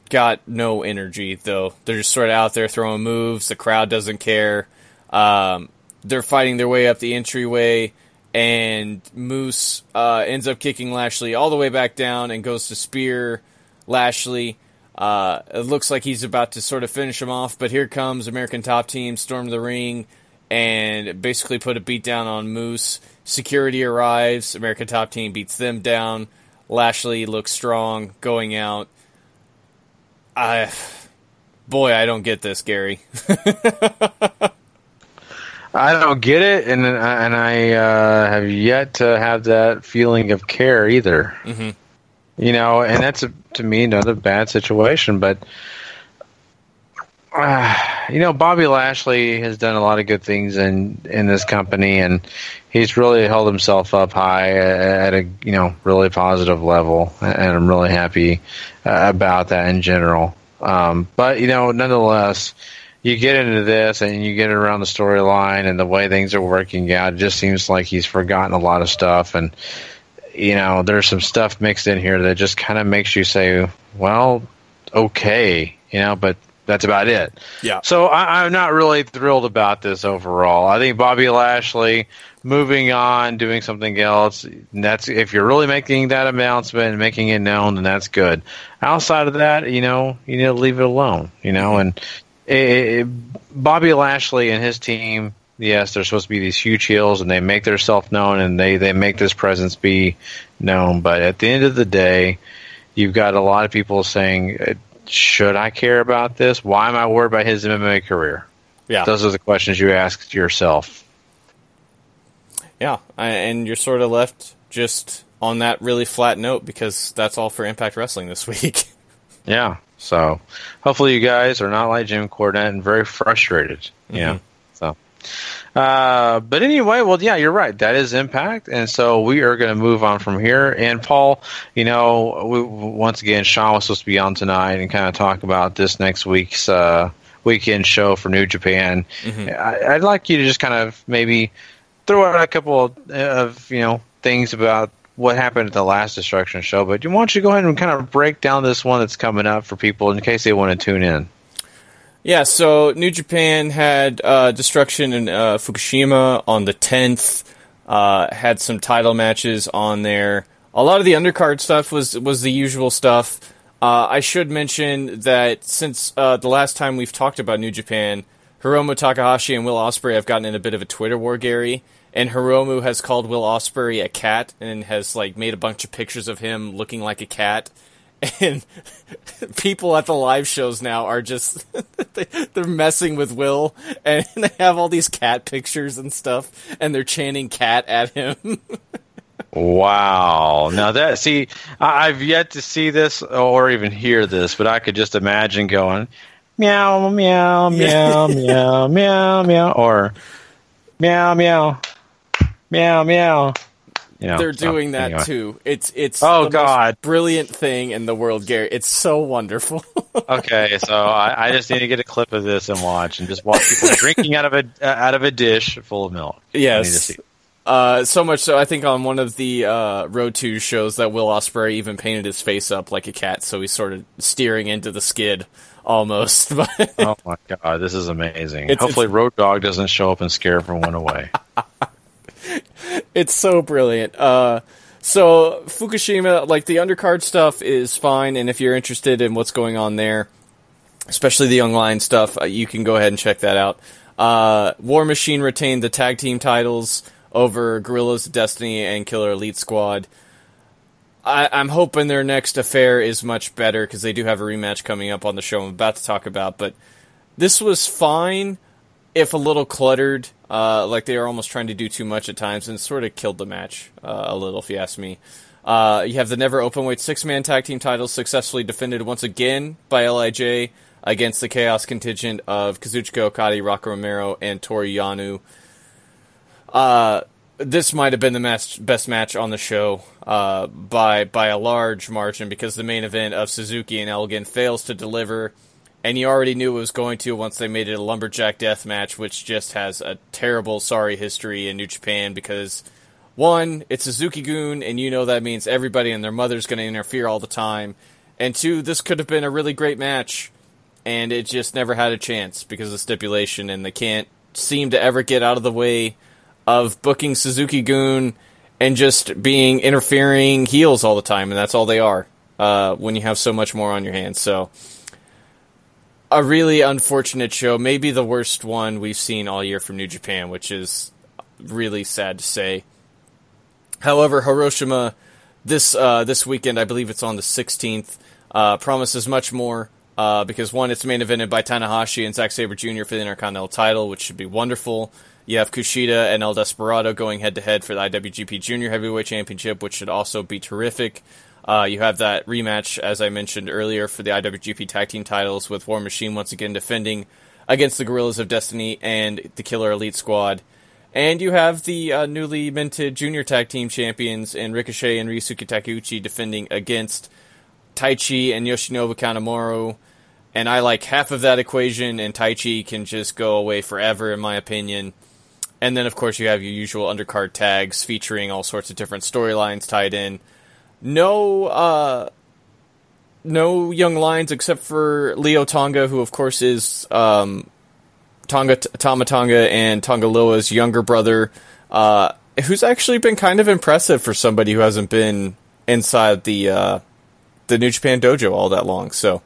got no energy, though. They're just sort of out there throwing moves. The crowd doesn't care. They're fighting their way up the entryway, and Moose ends up kicking Lashley all the way back down and goes to spear Lashley. It looks like he's about to sort of finish him off, but here comes American Top Team, storm the ring, and basically put a beat down on Moose. Security arrives. American Top Team beats them down. Lashley looks strong, going out. I don't get this, Gary. I don't get it, and I have yet to have that feeling of care either. Mm-hmm. You know, and that's, to me, another bad situation. But, you know, Bobby Lashley has done a lot of good things in this company, and he's really held himself up high at a, you know, really positive level, and I'm really happy about that in general. But, you know, nonetheless, you get into this and you get around the storyline and the way things are working out, it just seems like he's forgotten a lot of stuff, and you know, there's some stuff mixed in here that just kind of makes you say, well, okay, you know, but that's about it. Yeah. So I'm not really thrilled about this overall. I think Bobby Lashley moving on, doing something else, that's, if you're really making that announcement and making it known, then that's good. Outside of that, you know, you need to leave it alone, you know, and Bobby Lashley and his team, yes, they're supposed to be these huge heels, and they make themselves known, and they make this presence be known. But at the end of the day, you've got a lot of people saying, should I care about this? Why am I worried about his MMA career? Yeah. Those are the questions you ask yourself. Yeah, and you're sort of left just on that really flat note, because that's all for Impact Wrestling this week. Yeah, so hopefully you guys are not like Jim Cornette and very frustrated. You know, so. But anyway, well, yeah, you're right. That is Impact, and so we are going to move on from here. And Paul, you know, once again, Sean was supposed to be on tonight and kind of talk about this next week's weekend show for New Japan. I'd like you to just kind of maybe throw out a couple of you know, things about what happened at the last Destruction show. But why don't you go ahead and kind of break down this one that's coming up for people in case they want to tune in. Yeah, so New Japan had Destruction in Fukushima on the 10th, had some title matches on there. A lot of the undercard stuff was the usual stuff. I should mention that since the last time we've talked about New Japan, Hiromu Takahashi and Will Ospreay have gotten in a bit of a Twitter war, Gary, and Hiromu has called Will Ospreay a cat and has like made a bunch of pictures of him looking like a cat. And people at the live shows now are just, they're messing with Will, and they have all these cat pictures and stuff, and they're chanting cat at him. Wow. Now that, see, I've yet to see this or even hear this, but I could just imagine going, meow, meow, meow, meow, meow, meow, or meow, meow, meow, meow. You know, they're doing that anyway. Too. It's the most brilliant thing in the world, Gary. It's so wonderful. Okay, so I just need to get a clip of this and watch people drinking out of a dish full of milk. Yes. So much so, I think on one of the Road 2 shows that Will Ospreay even painted his face up like a cat, so he's sort of steering into the skid almost. Oh my god, this is amazing. Hopefully Road Dogg doesn't show up and scare everyone away. It's so brilliant. So Fukushima, like the undercard stuff is fine, and if you're interested in what's going on there, especially the Young Lion stuff, you can go ahead and check that out. War Machine retained the tag team titles over Guerrillas of Destiny and Killer Elite Squad. I'm hoping their next affair is much better, because they do have a rematch coming up on the show I'm about to talk about, but this was fine, if a little cluttered. Like they were almost trying to do too much at times, and sort of killed the match a little, if you ask me. You have the Never Openweight 6-man tag team titles successfully defended once again by LIJ against the Chaos contingent of Kazuchika Okada, Rocco Romero, and Toru Yano. this might have been the best match on the show by a large margin, because the main event of Suzuki and Elgin fails to deliver, and you already knew it was going to once they made it a lumberjack death match, which just has a terrible, sorry history in New Japan, because, one, it's Suzuki-gun, and you know that means everybody and their mother's going to interfere all the time, and two, this could have been a really great match, and it just never had a chance because of stipulation, and they can't seem to ever get out of the way of booking Suzuki-gun and just being interfering heels all the time, and that's all they are when you have so much more on your hands. So, a really unfortunate show, maybe the worst one we've seen all year from New Japan, which is really sad to say. However, Hiroshima this weekend, I believe it's on the 16th, promises much more. Because one, it's main evented by Tanahashi and Zack Sabre Jr. for the Intercontinental title, which should be wonderful. You have Kushida and El Desperado going head-to-head for the IWGP Junior Heavyweight Championship, which should also be terrific. You have that rematch, as I mentioned earlier, for the IWGP Tag Team titles, with War Machine once again defending against the Guerrillas of Destiny and the Killer Elite Squad. And you have the newly minted Junior Tag Team champions in Ricochet and Ryusuke Takuchi defending against Taichi and Yoshinobu Kanemaru. And I like half of that equation, and Taichi can just go away forever, in my opinion. And then, of course, you have your usual undercard tags featuring all sorts of different storylines tied in. No young lions except for Leo Tonga, who, of course, is Tama Tonga and Tonga Loa's younger brother, who's actually been kind of impressive for somebody who hasn't been inside the New Japan dojo all that long. So,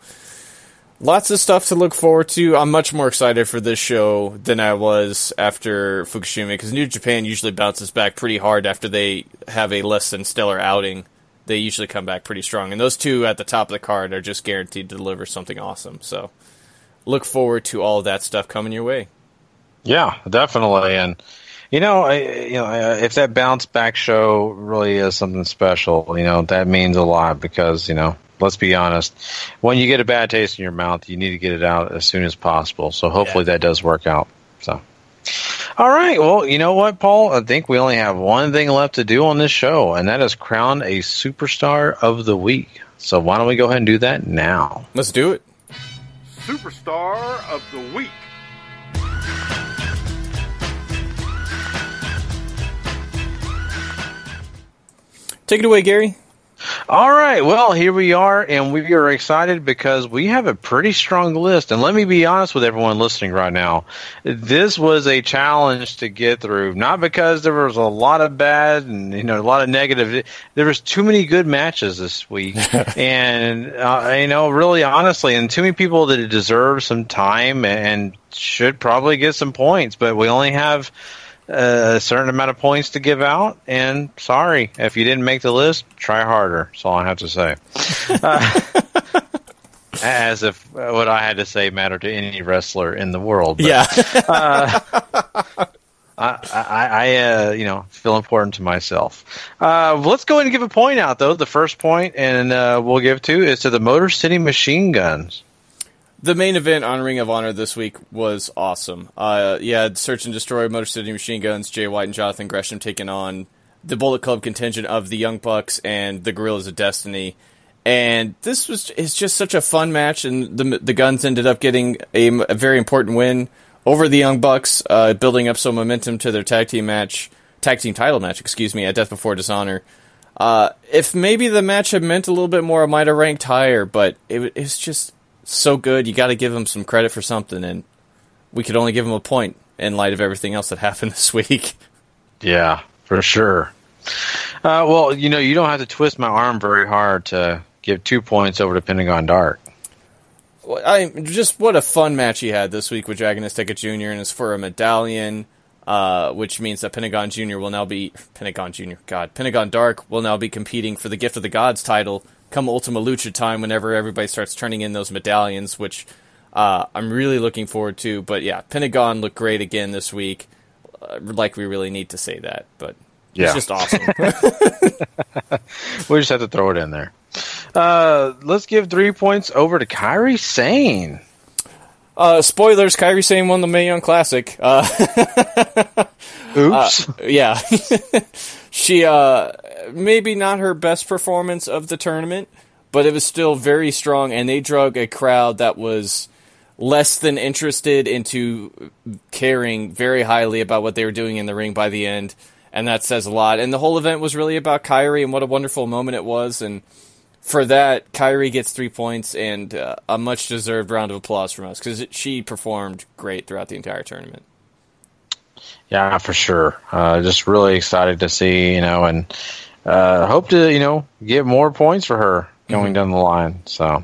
lots of stuff to look forward to. I'm much more excited for this show than I was after Fukushima, because New Japan usually bounces back pretty hard after they have a less than stellar outing. They usually come back pretty strong. And those two at the top of the card are just guaranteed to deliver something awesome. So, look forward to all of that stuff coming your way. Yeah, definitely. And, if that bounce back show really is something special, that means a lot, because, let's be honest, when you get a bad taste in your mouth, you need to get it out as soon as possible. So hopefully that does work out. So, all right. Well, you know what, Paul? I think we only have one thing left to do on this show, and that is crown a Superstar of the Week. So why don't we go ahead and do that now? Let's do it. Superstar of the Week. Take it away, Gary. All right, well, here we are, and we are excited because we have a pretty strong list. And let me be honest with everyone listening right now. This was a challenge to get through, not because there was a lot of bad and a lot of negative. There was too many good matches this week, and really honestly, and too many people that deserve some time and should probably get some points. But we only have a certain amount of points to give out, and sorry if you didn't make the list. Try harder. That's all I have to say. As if what I had to say mattered to any wrestler in the world. But, yeah. I feel important to myself. Let's go ahead and give a point out, though. The first point, and we'll give is to the Motor City Machine Guns. The main event on Ring of Honor this week was awesome. You had Search and Destroy, Motor City Machine Guns, Jay White and Jonathan Gresham taking on the Bullet Club contingent of the Young Bucks and the Guerrillas of Destiny. And it's just such a fun match, and the Guns ended up getting a very important win over the Young Bucks, building up some momentum to their tag team title match, at Death Before Dishonor. If maybe the match had meant a little bit more, I might have ranked higher, but it's just so good. You got to give them some credit for something, and we could only give them a point in light of everything else that happened this week. Yeah, for sure. Well, you don't have to twist my arm very hard to give 2 points over to Pentagon Dark. Just what a fun match he had this week with Dragon Azteca Jr. and it's for a medallion, which means that Pentagon Dark will now be competing for the Gift of the Gods title come Ultima Lucha time, whenever everybody starts turning in those medallions, which I'm really looking forward to. But yeah, Pentagon looked great again this week. Like we really need to say that, but it's just awesome. We just have to throw it in there. Let's give 3 points over to Kairi Sane. Spoilers, Kairi Sane won the Mae Young Classic. Oops. Yeah. She, maybe not her best performance of the tournament, but it was still very strong, and they drug a crowd that was less than interested into caring very highly about what they were doing in the ring by the end, and that says a lot. And the whole event was really about Kairi, and what a wonderful moment it was, and for that, Kairi gets 3 points and a much-deserved round of applause from us, because she performed great throughout the entire tournament. Yeah, for sure. Just really excited to see, and hope to, get more points for her going down the line. So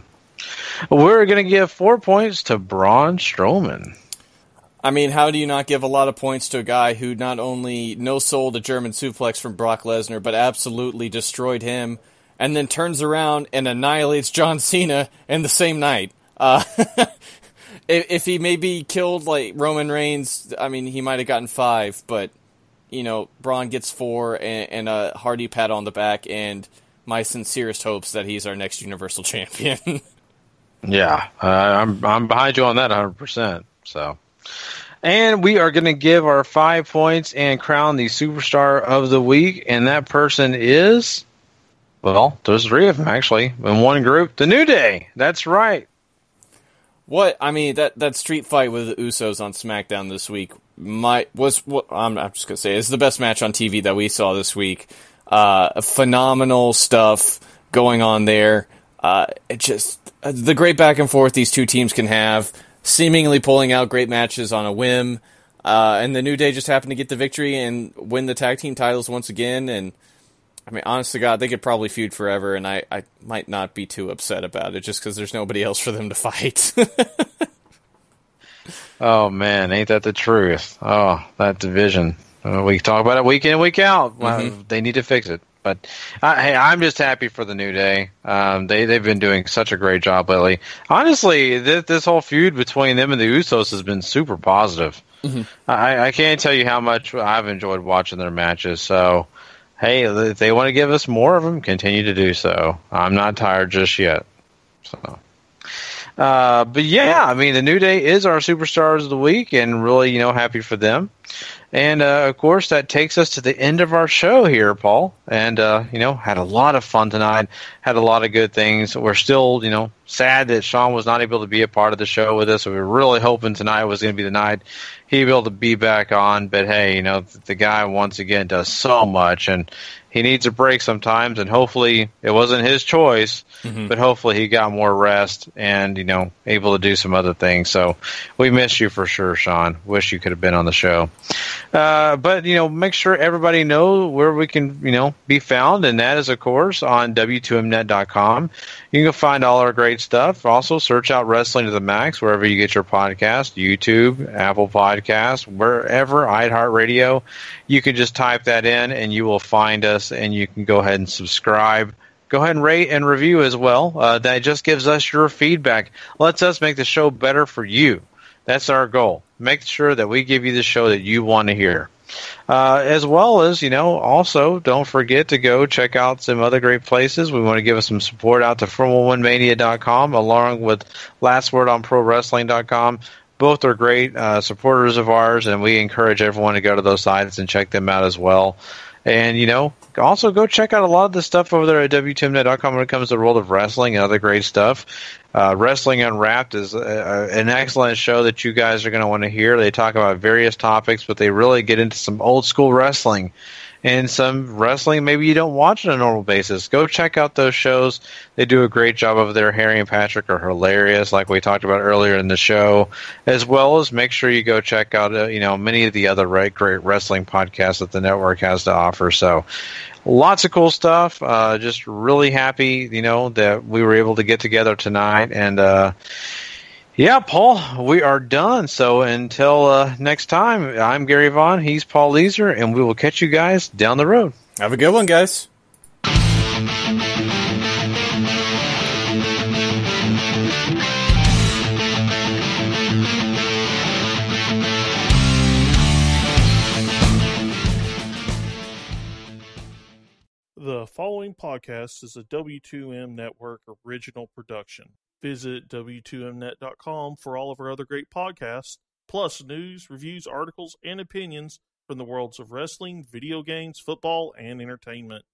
we're going to give 4 points to Braun Strowman. I mean, how do you not give a lot of points to a guy who not only no-sold a German suplex from Brock Lesnar, but absolutely destroyed him, and then turns around and annihilates John Cena in the same night? If he maybe killed like Roman Reigns, I mean, he might have gotten 5, but Braun gets 4 and a hearty pat on the back, and my sincerest hopes that he's our next Universal Champion. Yeah, I'm behind you on that 100%. So, and we are going to give our 5 points and crown the Superstar of the Week, and that person is, well, there's 3 of them actually in one group. The New Day. That's right. What I mean, that street fight with the Usos on SmackDown this week I'm just gonna say, is the best match on TV that we saw this week. Phenomenal stuff going on there. The great back and forth these two teams can have, seemingly pulling out great matches on a whim. And the New Day just happened to get the victory and win the tag team titles once again. And I mean, honest to God, they could probably feud forever, and I might not be too upset about it just because there's nobody else for them to fight. Oh, man, ain't that the truth? Oh, that division. We talk about it week in, week out. They need to fix it. But, hey, I'm just happy for the New Day. They've been doing such a great job lately. Honestly, this whole feud between them and the Usos has been super positive. I can't tell you how much I've enjoyed watching their matches, so... Hey, if they want to give us more of them, continue to do so. I'm not tired just yet. So, but yeah, I mean, the New Day is our Superstars of the Week, and really, happy for them. And, of course, that takes us to the end of our show here, Paul. And, had a lot of fun tonight, had a lot of good things. We're still, sad that Sean was not able to be a part of the show with us. We were really hoping tonight was going to be the night he'd be able to be back on. But, hey, the guy, once again, does so much, and he needs a break sometimes, and hopefully it wasn't his choice, but hopefully he got more rest and, able to do some other things. So we miss you for sure, Sean. Wish you could have been on the show. But, make sure everybody knows where we can, be found, and that is, of course, on W2Mnet.com. You can find all our great stuff. Also, search out Wrestling to the Max wherever you get your podcast, YouTube, Apple Podcasts, wherever, iHeartRadio. You can just type that in, and you will find us, and you can go ahead and subscribe. Go ahead and rate and review as well. That just gives us your feedback. Lets us make the show better for you. That's our goal. Make sure that we give you the show that you want to hear. As well as, also don't forget to go check out some other great places. We want to give us some support out to FormulaOneMania.com along with LastWordOnProWrestling.com. Both are great supporters of ours, and we encourage everyone to go to those sites and check them out as well. And, also go check out a lot of the stuff over there at W2Mnet.com when it comes to the world of wrestling and other great stuff. Wrestling Unwrapped is an excellent show that you guys are going to want to hear. They talk about various topics, but they really get into some old school wrestling and some wrestling maybe you don't watch on a normal basis. Go check out those shows. They do a great job over there. Harry and Patrick are hilarious, like we talked about earlier in the show, as well as make sure you go check out many of the other great wrestling podcasts that the network has to offer. So lots of cool stuff. Just really happy, that we were able to get together tonight. And yeah, Paul, we are done. So until next time, I'm Gary Vaughan. He's Paul Leazar, and we will catch you guys down the road. Have a good one, guys. The following podcast is a W2M Network original production. Visit W2Mnet.com for all of our other great podcasts, plus news, reviews, articles, and opinions from the worlds of wrestling, video games, football, and entertainment.